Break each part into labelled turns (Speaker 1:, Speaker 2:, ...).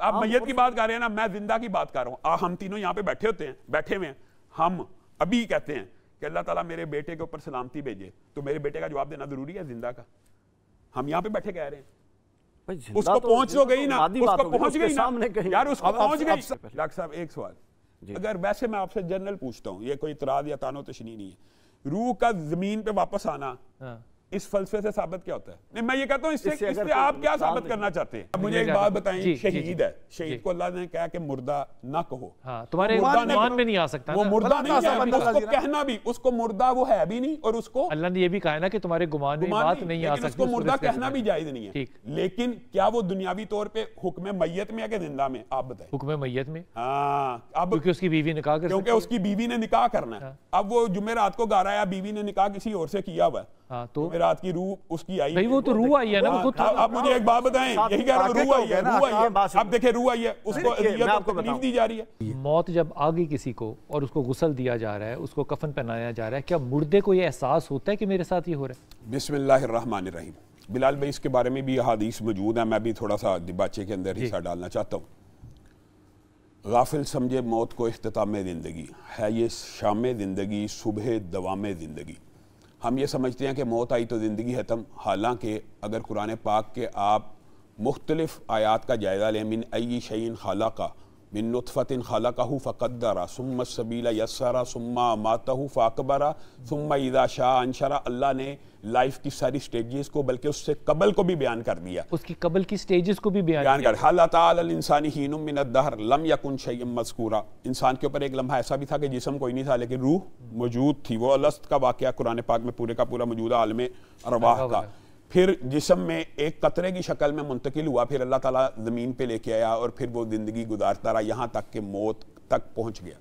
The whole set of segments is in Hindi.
Speaker 1: आप मैयत की बात कर रहे हैं ना, मैं जिंदा की बात कर रहा हूँ। हम तीनों यहाँ पे बैठे हुए हैं, हम अभी कहते हैं कि अल्लाह ताला मेरे बेटे के ऊपर सलामती भेजे, तो मेरे बेटे का जवाब देना जरूरी है जिंदा का? हम यहाँ पे बैठे कह रहे हैं, उसको पहुंच तो गई ना, उसको पहुंच गई ना यार, उसको पहुंच गई। डॉक्टर साहब एक सवाल, अगर वैसे मैं आपसे जनरल पूछता हूँ, ये कोई इतराज या तानो तशनी नहीं है, रूह का जमीन पे वापस आना इस फलसफे से साबित क्या होता है? नहीं, मैं ये कहता हूं इससे आप क्या साबित करना चाहते हैं? अब मुझे एक बात बताएं, शहीद है, शहीद को अल्लाह ने कहा कि मुर्दा ना कहो।
Speaker 2: तुम्हारे ईमान में नहीं आ सकता,
Speaker 1: वो मुर्दा नहीं है, उसको कहना भी, उसको मुर्दा वो है भी नहीं, और उसको
Speaker 2: अल्लाह ने ये भी कहा ना कि तुम्हारे गुमान में बात नहीं आ सकती,
Speaker 1: उसको मुर्दा कहना भी जायज नहीं है। लेकिन क्या वो दुनियावी तौर पे हुक्म मैयत में है कि जिंदा में? आप बताएं।
Speaker 2: हुक्म मैयत में।
Speaker 1: हाँ, अब
Speaker 2: क्योंकि उसकी बीवी निकाह कर,
Speaker 1: क्योंकि उसकी बीवी ने निकाह करना है। अब वो जुमेरात को गा रहा है, बीवी ने निकाह किसी और से किया हुआ है,
Speaker 2: तो
Speaker 1: रात की रूह उसकी आई,
Speaker 2: भाई वो तो रूह आई है ना, वो खुद।
Speaker 1: आप मुझे एक बात बताएं, यही कह रहा हूं, रूह आई है, रूह आई है। अब देखिए रूह आई है, उसको तकलीफ दी जा रही है।
Speaker 2: मौत जब आ गई किसी को और उसको गुस्ल दिया जा रहा है, उसको कफन पहनाया जा रहा है, क्या मुर्दे को ये एहसास होता है कि मेरे साथ ये हो रहा है?
Speaker 1: बिस्मिल्लाहिर्रहमानिर्रहीम। बिलाल भाई इसके बारे में भी हदीस मौजूद है, मैं भी थोड़ा सा दिबाचे के अंदर हिस्सा डालना चाहता हूँ। गाफिल समझे मौत को इख्तिताम ज़िंदगी है, ये शाम ज़िंदगी सुबह दवाम ज़िंदगी। हम ये समझते हैं कि मौत आई तो ज़िंदगी ख़त्म, हालांकि अगर कुरान पाक के आप मुख्तलिफ आयात का जायज़ा लें, मिन अय्यि शैइन खलक़ा मिन नुत्फ़तिन खलक़हु फ़क़द्दरा सुम्मा सबीला यस्सरा सुम्मा अमातहु फ़अक़बरा सुम्मा इज़ा शाअ अंशरा। अल्लाह ने लाइफ की सारी स्टेजेस को, बल्कि उससे कबल को भी बयान कर दिया,
Speaker 2: उसकी कबल की स्टेजेस को भी बयान
Speaker 1: कर। हल अता अलल इंसानी हीनुम मिनद दहर लम यकुन शैय्यन मज़कूरा। इंसान के ऊपर एक लम्हा ऐसा भी था कि जिस्म कोई नहीं था लेकिन रूह मौजूद थी। वो अलस्त का वाक़या कुरान पाक में पूरे का पूरा मौजूद है, आलम अरवाह का। फिर जिस्म में एक कतरे की शक्ल में मुंतकिल हुआ, फिर अल्लाह ताला ज़मीन पे लेके आया और फिर वो ज़िंदगी गुजारता रहा यहाँ तक कि मौत तक पहुँच गया।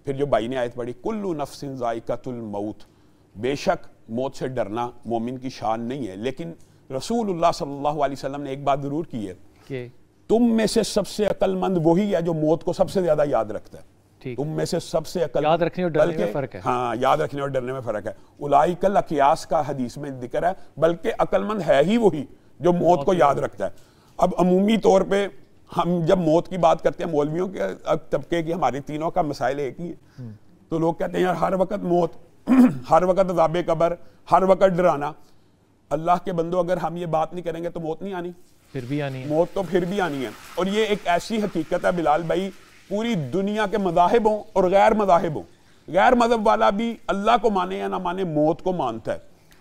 Speaker 1: फिर जो भाई ने आयत पढ़ी, कुल्लु नफ्सिन ज़ाइक़तुल मौत, बेशक मौत से डरना मोमिन की शान नहीं है, लेकिन रसूलुल्लाह सल्लल्लाहु अलैहि वसल्लम ने एक बात ज़रूर की है कि तुम में से सबसे अक्लमंद वही है जो मौत को सबसे ज़्यादा याद रखता है। तुम में से सबसे अकल,
Speaker 2: याद रखने और डरने में फर्क है।
Speaker 1: हाँ, याद रखने और डरने में फर्क है। उलाइकल अकियास का हदीस में जिक्र है, बल्कि अक्लमंद है ही वही जो मौत को याद रखता है। अब अमूमी तौर पे हम जब मौत की बात करते हैं, मौलवियों के तबके की, हमारे तीनों का मसाइल एक ही है, तो लोग कहते हैं यार हर वक्त मौत, हर वक्त अज़ाबे कब्र, हर वक्त डराना। अल्लाह के बंदो, अगर हम ये बात नहीं करेंगे तो मौत नहीं आनी,
Speaker 2: फिर भी आनी है।
Speaker 1: मौत तो फिर भी आनी है। और ये एक ऐसी हकीकत है बिलाल भाई, पूरी दुनिया के मज़ाहिबों और गैर मज़ाहिबों, गैर मज़हब वाला भी अल्लाह को माने या ना माने मौत को मानता है।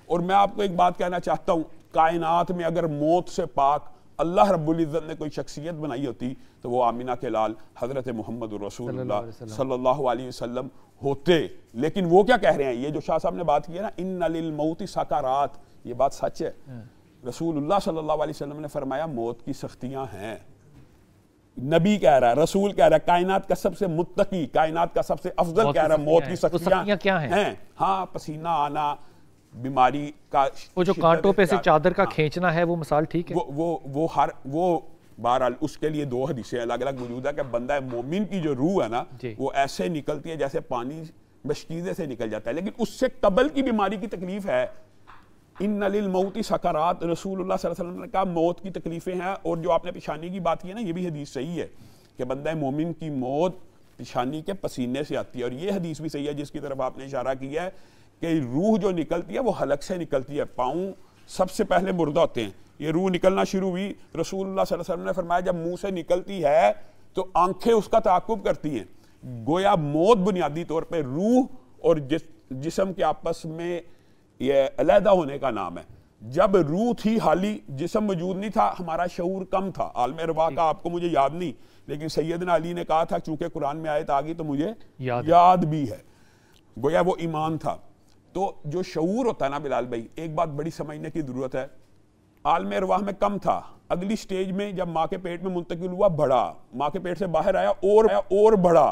Speaker 1: और मैं आपको एक बात कहना चाहता हूँ, कायनात में अगर मौत से पाक अल्लाह रब्बुल इज़्ज़त ने कोई शख्सियत बनाई होती तो वो आमिना के लाल हज़रत मोहम्मद रसूलुल्लाह सल्लल्लाहु अलैहि वसल्लम होते। लेकिन वो क्या कह रहे हैं, ये जो शाह साहब ने बात की है ना, इन्ना लिल मौति सकारात, ये बात सच है। रसूलुल्लाह सल्लल्लाहु अलैहि वसल्लम ने फरमाया मौत की सख्तियां हैं। नबी कह रहा है, रसूल कह रहा है, कायनात का सबसे मुत्तकी, कायनात का सबसे अफजल कह रहा है मौत की सख्तियां क्या हैं? हाँ, पसीना आना, बीमारी का,
Speaker 2: वो जो कांटों पे से चादर का खींचना है, वो मिसाल ठीक है।
Speaker 1: वो बहरहाल उसके लिए दो हदीसें अलग अलग मौजूद है कि बंदा मोमिन की जो रूह है ना, वो ऐसे निकलती है जैसे पानी बशकीज़े से निकल जाता है, लेकिन उससे कबल की बीमारी की तकलीफ है। इन्ना लिल मौति सकरात, रसूलुल्लाह सल्लल्लाहु अलैहि वसल्लम ने कहा मौत की तकलीफें हैं। और जो आपने पेशानी की बात की है ना, ये भी हदीस सही है कि बंदा मोमिन की मौत पेशानी के पसीने से आती है। और ये हदीस भी सही है जिसकी तरफ आपने इशारा किया है कि रूह जो निकलती है वो हलक से निकलती है, पाँव सबसे पहले मुर्दा होते हैं, ये रूह निकलना शुरू हुई। रसूलुल्लाह सल्लल्लाहु अलैहि वसल्लम ने फरमाया जब मुंह से निकलती है तो आंखें उसका ताक़ुब करती हैं। गोया मौत बुनियादी तौर पर रूह और जिस्म के आपस में ये अलहदा होने का नाम है। जब रूह थी हाली, जिस्म मौजूद नहीं था, हमारा शऊर कम था। आलम अरवाह का आपको मुझे याद नहीं, लेकिन सैयदना अली ने कहा था चूंकि कुरान में आयत आ गई तो मुझे याद भी है। गोया वो ईमान था। तो जो शऊर होता है ना बिलाल भाई, एक बात बड़ी समझने की जरूरत है, आलम अरवाह में कम था, अगली स्टेज में जब माँ के पेट में मुंतकिल हुआ बढ़ा, माँ के पेट से बाहर आया और बढ़ा।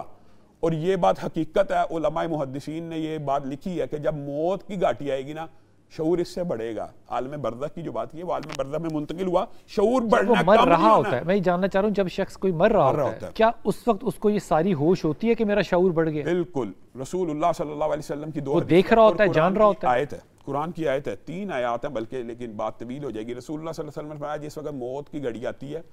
Speaker 1: और ये बात हकीकत है, उलमाए मुहद्दिसीन ने ये बात लिखी है कि जब मौत की घाटी आएगी ना, शऊर इससे बढ़ेगा। आलम बरज़ख की जो बात की है वो आलम बरज़ख में मुंतकिल हुआ, शऊर बढ़ना
Speaker 2: मर रहा होता है। मैं जानना चाह रहा हूँ, जब शख्स कोई मर रहा होता है, क्या उस वक्त उसको ये सारी होश होती है कि मेरा शऊर बढ़ गया?
Speaker 1: बिल्कुल। रसूलुल्लाह सल्लल्लाहु अलैहि वसल्लम की दो
Speaker 2: देख रहा होता है, जान रहा होता है।
Speaker 1: आयत है, कुरान की आयत है, 3 आयत है बल्कि, लेकिन बात तवील हो जाएगी। रसूलुल्लाह सल्लल्लाहु अलैहि वसल्लम ने फरमाया जिस वक्त मौत की घड़ी आती है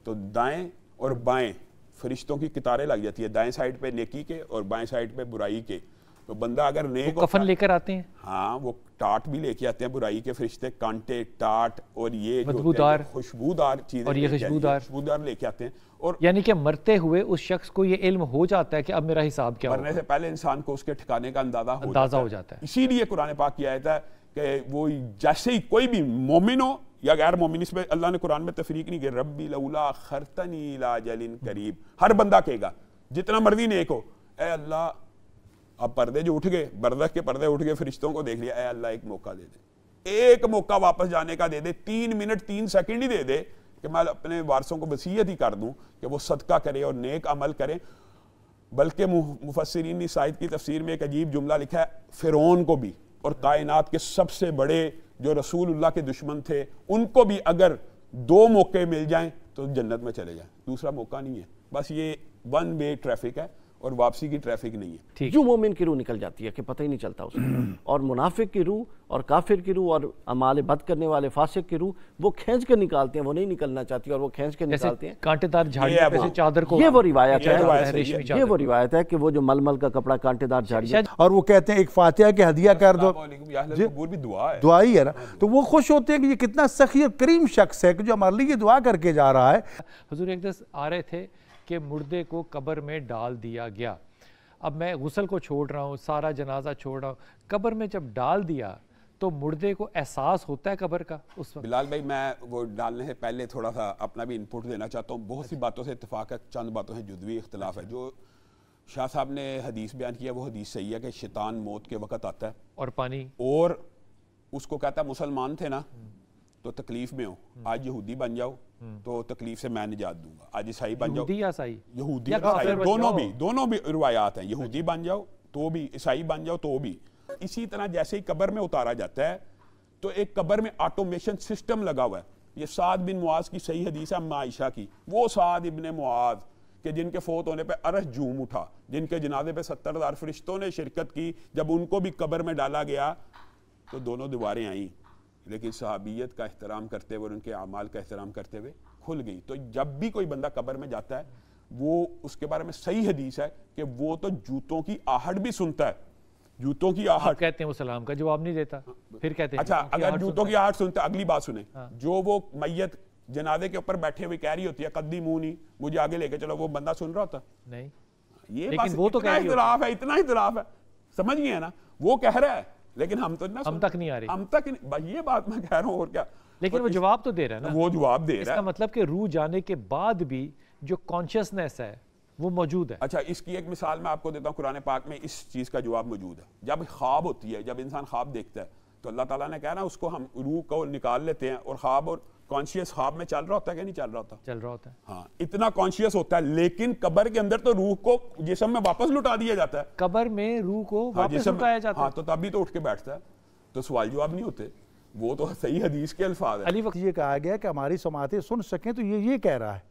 Speaker 1: तो दाएं और बाएं फरिश्तों की कितारें लग जाती है, दाएं साइड पे नेकी के और बाएं साइड पे बुराई के। तो बंदा अगर नेक
Speaker 2: कफन लेकर आते हैं,
Speaker 1: हाँ वो टाट भी लेके आते हैं बुराई के फरिश्ते, कांटे, टाट और ये
Speaker 2: बदबूदार
Speaker 1: खुशबूदार चीजें,
Speaker 2: और ये खुशबूदार
Speaker 1: लेके आते हैं। और
Speaker 2: यानी कि मरते हुए उस शख्स को ये इल्म हो जाता है कि अब मेरा हिसाब क्या होगा।
Speaker 1: मरने से पहले इंसान को उसके ठिकाने का अंदाजा हो जाता है। इसीलिए कुरान पाक की आयत है कि वो जैसे ही कोई भी मोमिन हो या गैर मोमिन, इसमें अल्लाह ने कुरान में तफरीक नहीं की, रब्बी लौला खरतनी इला अजलिन करीब। हर बंदा कहेगा जितना मर्जी नेक हो, ए अल्लाह, अब पर्दे जो उठ गए, बरदख के पर्दे उठ गए, फरिश्तों को देख लिया, ए अल्लाह एक मौका दे दे, एक मौका वापस जाने का दे दे, 3 मिनट 3 सेकंड ही दे दे कि मैं अपने वारसों को वसीयत ही कर दूं कि वो सदका करे और नेक अमल करें। बल्कि मुफस्सिरीन ने साइद की तफसीर में एक अजीब जुमला लिखा है, फिरौन को भी और कायनात के सबसे बड़े जो रसूलुल्लाह के दुश्मन थे उनको भी अगर 2 मौके मिल जाएं तो जन्नत में चले जाएं, दूसरा मौका नहीं है। बस ये 1 वे ट्रैफिक है और वापसी की ट्रैफिक नहीं है।
Speaker 3: यूं मोमिन की रूह निकल जाती है कि पता ही नहीं चलता उसको, और मुनाफिक की रूह और काफिर की रूह और अमाल बद करने वाले फासिक की रूह वो खींच कर निकालते हैं, वो नहीं निकलना चाहती और वो खींच के निकालते हैं
Speaker 2: कांटेदार झाड़ियों पे से चादर को।
Speaker 3: ये वो रिवायत है,
Speaker 2: ये
Speaker 3: वो रिवायत है कि वो जो मलमल का कपड़ा कांटेदार झाड़ियां,
Speaker 4: और वो कहते हैं एक फातिहा के हदिया कर दो,
Speaker 1: भी
Speaker 4: दुआ ही है ना, तो वो खुश होते हैं कि ये कितना सखी और करीम शख्स है कि जो हमारे लिए दुआ करके जा रहा है।
Speaker 2: हुजूर एक दस आ रहे थे कि मुर्दे को कब्र में डाल दिया गया। अब मैं गुस्ल को छोड़ रहा हूँ, सारा जनाजा छोड़ रहा हूँ, कब्र में जब डाल दिया तो मुर्दे को एहसास होता है कब्र का उस वक्त?
Speaker 1: बिलाल भाई, मैं वो डालने से पहले थोड़ा सा अपना भी इनपुट देना चाहता हूँ। बहुत सी बातों से इत्तेफाक है, चंद बातों से जुज़वी इख्तिलाफ है। जो शाह साहब ने हदीस बयान किया वो हदीस सही है कि शैतान मौत के वक्त आता है
Speaker 2: और पानी, और
Speaker 1: उसको कहता है मुसलमान थे ना तो तकलीफ में हो, आज यहूदी बन जाओ तो तकलीफ से मैं निजात दूंगा, आज ईसाई बन जाओ, यहूदी दोनों भी रिवायात हैं, यहूदी बन जाओ तो भी, ईसाई बन जाओ तो भी। इसी तरह जैसे ही कब्र में उतारा जाता है तो एक कब्र में ऑटोमेशन सिस्टम लगा हुआ है। ये साद बिन मुआज की सही हदीस है अम्मा आयशा की, वो साद इब्ने मुआज कि जिनके फौत होने पे अरश झूम उठा, जिनके जनाजे पे 70,000 फरिश्तों ने शिरकत की, जब उनको भी कब्र में डाला गया तो दोनों दीवारें आई, लेकिन सहाबियत का एहतराम करते हुए और उनके अमाल का एहतराम करते हुए खुल गई। तो जब भी कोई बंदा कब्र में जाता है वो उसके बारे में सही हदीस है कि वो तो जूतों की आहट भी सुनता है, जूतों की आहट।
Speaker 2: कहते हैं वो सलाम का जवाब नहीं देता, फिर कहते हैं
Speaker 1: अच्छा अगर जूतों की आहट सुनता है, अगली बात सुने, जो वो मैयत जनाजे के ऊपर बैठे हुए कह रही होती है कद्दीमूनी, मुझे आगे लेके चलो, वो बंदा सुन रहा होता
Speaker 2: नहीं?
Speaker 1: ये लेकिन वो तो इतना इख्तिलाफ है, समझ गए ना, वो कह रहा है लेकिन हम तो ना,
Speaker 2: हम तक नहीं आ रही,
Speaker 1: हम तक नहीं, ये बात मैं कह रहा हूँ और क्या।
Speaker 2: लेकिन वो जवाब तो दे रहा है ना,
Speaker 1: वो जवाब दे रहा है।
Speaker 2: इसका मतलब कि रूह जाने के बाद भी जो कॉन्शियसनेस है वो मौजूद है।
Speaker 1: अच्छा, इसकी एक मिसाल मैं आपको देता हूँ, कुरान पाक में इस चीज का जवाब मौजूद है। जब ख्वाब होती है, जब इंसान ख्वाब देखता है तो अल्लाह ताला ने कहा ना उसको हम रूह को निकाल लेते हैं, और ख्वाब और कॉन्शियस ख्वाब में चल रहा होता है कि नहीं चल रहा होता?
Speaker 2: चल रहा होता है।
Speaker 1: हाँ, इतना कॉन्शियस होता है, लेकिन कब्र के अंदर तो रूह को जिस्म में वापस लुटा दिया जाता है।
Speaker 2: कब्र में रूह को वापस लुटाया जाता है।
Speaker 1: हाँ, तो तभी तो उठ के बैठता है, तो सवाल जवाब नहीं होते, वो तो सही हदीस के अल्फाज है।
Speaker 4: अली वक्त ये कहा गया कि हमारी समातें सुन सकें, तो ये कह रहा है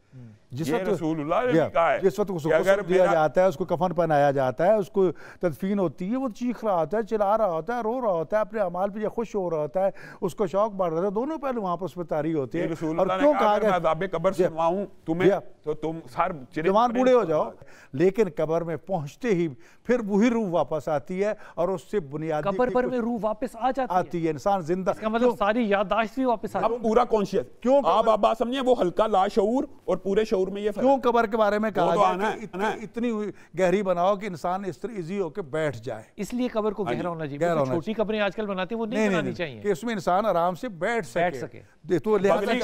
Speaker 4: जिस वक्त
Speaker 1: रसूलुल्लाह ने भी कहा है,
Speaker 4: जिस वक्त उसको गुस्ल दिया जाता है, उसको कफन पहनाया जाता है, उसको तदफीन होती है, वो चीख रहा होता है, चिल्ला रहा होता है, रो रहा होता है, अपने अमाल पे खुश हो रहा होता है, उसको शौक बढ़ रहा है, दोनों पहलू वहां पर उस पर तारी होती है। और क्यों कहा गया अज़ाब कब्र सुनाऊं तुम्हें तो तुम सार जवान बूढ़े हो जाओ, लेकिन कब्र में पहुंचते ही फिर वही रूह वापस आती है और उससे बुनियादी
Speaker 2: कब्र पर में रूह वापस आ जाती
Speaker 4: है, इंसान जिंदा,
Speaker 2: इसका मतलब सारी याददाश्त भी वापस आती है,
Speaker 1: पूरा कॉन्शियस।
Speaker 4: क्यों
Speaker 1: आप बात समझिए, वो हल्का लाशऊर और पूरे शऊर में ये
Speaker 4: क्यों कब्र के बारे में कहा गया कि इतनी गहरी बनाओ कि इंसान इस तरह इजी होकर बैठ जाए,
Speaker 2: इसलिए कब्र को गहरा होना चाहिए। छोटी कब्रें आजकल बनाते हैं वो नहीं बनानी चाहिए
Speaker 4: कि उसमें इंसान आराम से बैठ सके।
Speaker 1: तो बगली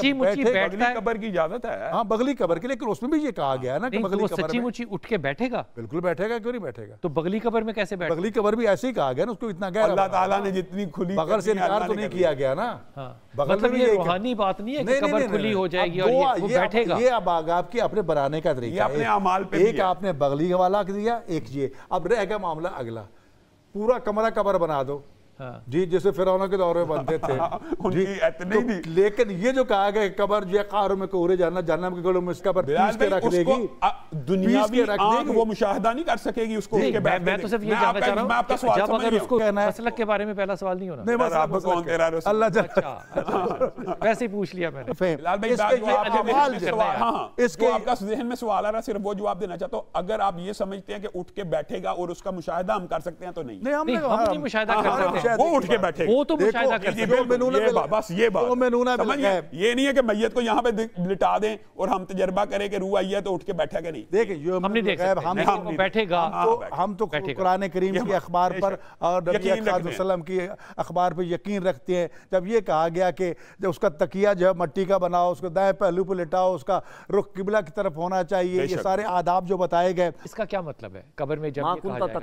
Speaker 1: कब्र की इजाजत है।
Speaker 4: हाँ, बगली कब्र की, लेकिन उसमें भी ये कहा गया ना कि
Speaker 2: बगली कब्र सच्ची मुच्ची उठ के बैठेगा।
Speaker 4: बिल्कुल बैठेगा, क्यों नहीं बैठेगा?
Speaker 2: तो बगली कब्र में कैसे बैठेगा?
Speaker 4: बगली कब्र भी ऐसे ही कहा गया ना, उसको इतना गहरा
Speaker 1: अल्लाह ताला ने जितनी खुली
Speaker 4: बगल से इनकार तो नहीं किया गया ना।
Speaker 2: मतलब ये रूहानी बात नहीं है कि कब्र खुली हो जाएगी और वो बैठेगा।
Speaker 4: ये अब आपके अपने बनाने का तरीका है,
Speaker 1: अपने अमाल पे
Speaker 4: एक आपने बगली वाला दिया, एक ये, अब रह गया मामला अगला, पूरा कमरा कब्र बना दो, जी, जैसे फिरौनों के दौर में बनते थे जी,
Speaker 1: इतने ही
Speaker 4: तो, लेकिन ये जो कहा गया कब्र जो है कारों में कोरे जाना जहन्नम के गड़ों में इसका पर पीस के रख देगी,
Speaker 1: दुनियावी आंख वो मुशाहिदा नहीं कर सकेगी उसको।
Speaker 2: मैं तो सिर्फ ये जानना चाह रहा हूं,
Speaker 1: मैं आपका सवाल
Speaker 2: जब अगर उसको
Speaker 4: कहना है
Speaker 2: मसलक के बारे में पहला सवाल नहीं होना,
Speaker 4: नहीं बस
Speaker 1: आपको कौन कह रहा है
Speaker 4: अल्लाह
Speaker 2: अच्छा वैसे ही पूछ लिया मैंने।
Speaker 1: बिलाल भाई इसके आपका जहन में सवाल आ रहा है, सिर्फ वो जवाब देना चाहता हूँ। अगर आप ये समझते हैं कि उठ के बैठेगा और उसका मुशाहिदा हम कर सकते हैं तो नहीं,
Speaker 2: हम नहीं मुशाहिदा कर सकते,
Speaker 1: वो उठ के बैठेगा,
Speaker 2: वो तो मुशाहिदा कर सकते हैं।
Speaker 1: बस ये बात ये नहीं है कि मैयत को यहाँ पे लिटा दें और हम तजर्बा करें कि रूह आई है तो उठ के बैठेगा नहीं।
Speaker 4: देखिए
Speaker 2: हम नहीं देख सकते, हम बैठेगा,
Speaker 4: हम तो कुरान करीम की अखबार पर और नबी अकरम सल्लल्लाहु की अखबार पर यकीन रखते हैं। जब ये कहा गया कि जब उसका तकिया जो है मट्टी का बनाओ, उसको दाएं पहलू पर लिटाओ, उसका रुख किबला की तरफ होना चाहिए, ये सारे आदाब जो बताए गए,
Speaker 2: इसका क्या मतलब है? कब्र में जब ये कहा जाएगा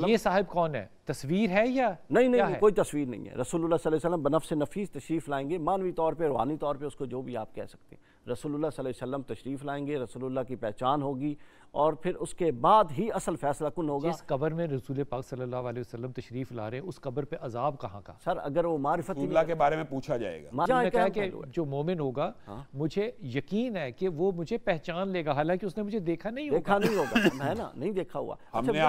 Speaker 2: ये साहिब कौन है? तस्वीर है या
Speaker 3: नहीं, कोई तस्वीर नहीं है। रसूलुल्लाह सल्लल्लाहु अलैहि वसल्लम बनफ्स नफीस तशरीफ लाएंगे, मानवी तौर पे, रूहानी तौर पे, उसको जो भी आप कह सकते हैं। रसूलुल्लाह सल्लल्लाहु अलैहि वसल्लम तशरीफ लाएंगे, रसूलुल्लाह की पहचान होगी और फिर उसके बाद ही असल फैसला कुन होगा।
Speaker 2: जिस कब्र में रसूल पाक सल्लल्लाहु अलैहि वसल्लम तशरीफ ला रहे हैं, उस कब्र पे अजाब कहाँ का?
Speaker 3: सर अगर वो मारिफत
Speaker 1: के बारे में पूछा जाएगा,
Speaker 2: कहा कि जो मोमिन होगा मुझे यकीन है कि वो मुझे पहचान लेगा, हालांकि उसने मुझे देखा नहीं होगा,
Speaker 3: है ना, नहीं देखा हुआ।
Speaker 1: हमने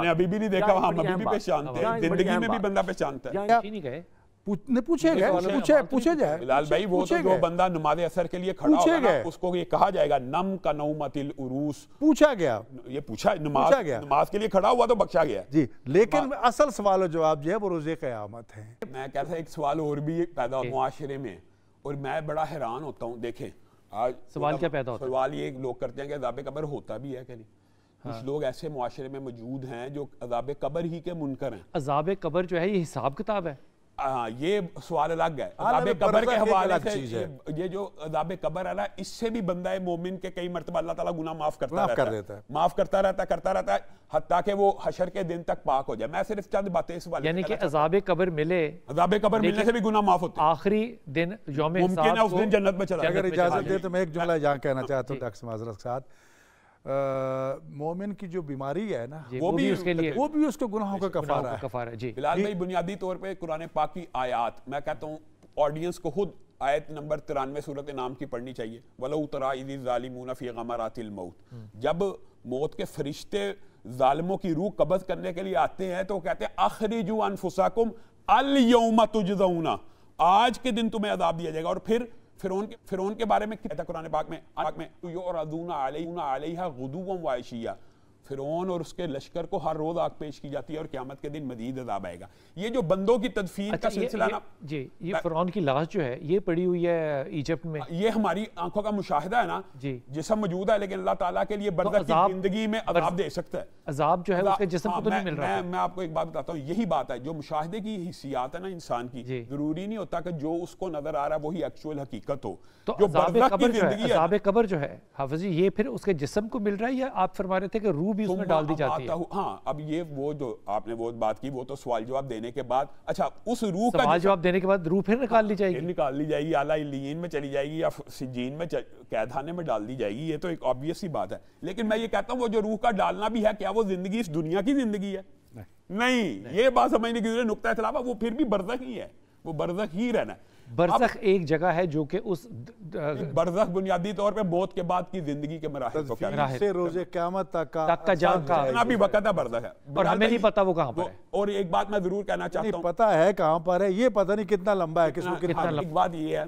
Speaker 1: अभी भी नहीं देखा, हम अभी भी पहचानते हैं, जिंदगी में भी बंदा पहचानता है।
Speaker 2: नहीं गए
Speaker 4: पूछे जाए
Speaker 1: बिलाल भाई, वो तो जो बंदा नमाज असर के लिए खड़ा होगा ना, उसको ये कहा जाएगा नम का नौमतिल उरूस,
Speaker 4: पूछा गया,
Speaker 1: ये पूछा नमाज के लिए खड़ा हुआ तो बख्शा गया जी।
Speaker 4: लेकिन असल सवाल जवाब जो है वो रोज़े क़यामत है।
Speaker 1: मैं कहता एक सवाल और भी पैदा हो मुआशरे में, और मैं बड़ा हैरान होता हूँ। देखें आज
Speaker 2: सवाल क्या पैदा होता है?
Speaker 1: सवाल ये लोग करते हैं कि अज़ाब कब्र होता भी है कि नहीं। कुछ लोग ऐसे मुआशरे में मौजूद हैं जो अज़ाब कब्र ही के मुनकर हैं।
Speaker 2: अज़ाब कब्र जो है ये हिसाब किताब है,
Speaker 1: ये सवाल अलग है। अज़ाब कब्र के हवाले से ये जो अज़ाब कब्र है ना, इससे भी बंदा मोमिन के कई मर्तबा अल्लाह ताला गुनाह माफ करता रहता है हत्ता कि वो हशर के दिन तक पाक हो जाए। मैं सिर्फ चंद बातें इस वाले,
Speaker 2: यानी कि अज़ाब कब्र मिले,
Speaker 1: अज़ाब कब्र मिलने से भी गुनाह माफ होते हैं।
Speaker 2: आखिरी दिन यौम
Speaker 1: मुमकिन है उस दिन जन्नत में चला।
Speaker 4: अगर इजाजत दे तो मैं एक जुमला यहाँ कहना चाहता हूँ डॉक्टर माजरत के साथ। मोमिन की जो बीमारी है ना,
Speaker 2: वो भी उसके लिए,
Speaker 4: वो भी उसके गुनाहों का कफारा है।
Speaker 1: जी बिलाल भाई, बुनियादी तौर पे कुरान पाक की आयत, मैं कहता हूँ ऑडियंस को खुद आयत नंबर 93 सूरत नाम की पढ़नी चाहिए। वलौ तरा इज़ ज़ालिमून फ़ी ग़मरातिल मौत, जब मौत के फरिश्ते जालिमों की रूह कब्ज़ करने के लिए आते हैं तो कहते हैं अख़रिजू अनफुसाकुम अल यौमा तुजज़ौना, आज के दिन तुम्हें अज़ाब दिया जाएगा। और फिर फिरौन के बारे में कहता कुरान पाक में युरदूना अलैहा गुदुव्वन व अशिया, फिरौन और उसके लश्कर को हर रोज आग पेश की जाती है और क़यामत के दिन मजीद अज़ाब आएगा। ये जो बंदों की तदफीन का सिलसिला ना,
Speaker 2: ये फिरौन की लाश जो है ये पड़ी हुई है इजिप्ट में,
Speaker 1: ये हमारी आंखों का मुशाहिदा है ना जी, जिसम मौजूद है, लेकिन अल्लाह ताला के लिए बरज़ख की जिंदगी में अज़ाब दे सकता है।
Speaker 2: अज़ाब जो है उसके जिस्म को तो नहीं मिल रहा।
Speaker 1: मैं आपको एक बात बताता हूँ, यही बात है, जो मुशाहिदे की हिस्सियात है ना इंसान की, जरूरी नहीं होता कि जो उसको नजर आ रहा है वही एक्चुअल हकीकत हो।
Speaker 2: तो अज़ाब कब्र जो है हाफिज़ जी, ये फिर उसके जिस्म को मिल रहा है या आप फरमा रहे थे कि रूह भी उसमें डाल दी जाती है?
Speaker 1: हाँ, अब ये वो जो आपने वो बात की, वो तो सवाल जवाब देने के बाद, अच्छा उस रूह का
Speaker 2: सवाल जवाब देने के बाद रूह फिर निकाल ली
Speaker 1: जाएगी, आला इल्लीन में चली जाएगी या सिज्जीन में कैदखाने में डाल दी जाएगी। ये तो एक ऑब्वियस सी बात है। लेकिन मैं ये कहता हूँ वो जो रूह का डालना भी है, क्या वो जिंदगी इस दुनिया की जिंदगी है? नहीं, ये बात समझने की जरूरत, नुक्ता इख्तिलाफ है, वो फिर भी बरज़ख ही है, वो बरज़ख ही रहना है।
Speaker 2: बरज़ख एक जगह है जो कि उस
Speaker 1: बरज़ख बुनियादी तौर पे मौत के बाद की जिंदगी के मराहिल को कहते हैं,
Speaker 4: से रोज़े क़यामत तक
Speaker 2: का जान का
Speaker 1: जितना भी वक्त है बरज़ख है,
Speaker 2: और हमें नहीं पता वो कहाँ पर है।
Speaker 1: और एक बात मैं जरूर कहना चाहता हूँ,
Speaker 4: पता है कहाँ पर है, ये पता नहीं कितना लंबा है, किसको कितना लंबा।
Speaker 1: एक बात ये है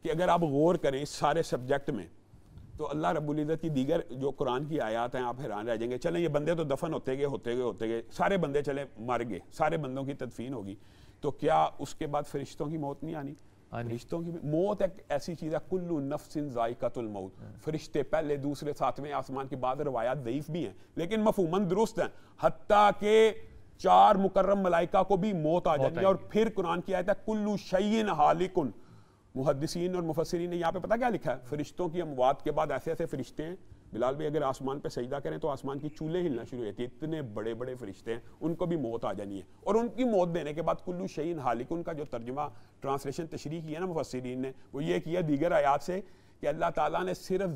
Speaker 1: कि अगर आप गौर करें इस सारे सब्जेक्ट में, तो अल्लाह रब्बुल इज़्ज़त की दीगर जो कुरान की आयत हैं, आप हैरान रह जाएंगे। चलें ये बंदे तो दफन होते गए, सारे बंदे चले मर गए, सारे बंदों की तदफीन होगी, तो क्या उसके बाद फरिश्तों की मौत नहीं आनी? फरिश्तों की मौत एक ऐसी चीज़ है, कुल्लु नफ्सिन ज़ाइक़तुल मौत, फरिश्ते पहले दूसरे सातवें आसमान की बाद रवायात ज़ईफ़ भी हैं लेकिन मफ़हूमन दुरुस्त हैं, हत्ता के 4 मुकर्रम मलाइका को भी मौत आ जाती है। और फिर कुरान की आयत है कुल्लु शैइन हालिकुन, मुहद्दिसीन और मुफस्सिरीन ने यहाँ पे पता क्या लिखा है? फरिश्तों की अमवात के बाद ऐसे ऐसे फरिश्ते हैं बिलाल भाई, अगर आसमान पे सजदा करें तो आसमान की चूल्हे हिलना शुरू होती है, इतने बड़े बड़े फरिश्ते हैं, उनको भी मौत आ जानी है। और उनकी मौत देने के बाद कुल्लू शैइन हालिक, उनका जो तर्जुमा ट्रांसलेशन तशरीह किया ना मुफस्सिरीन ने, वो ये किया दीगर आयात से कि अल्लाह ताला ने सिर्फ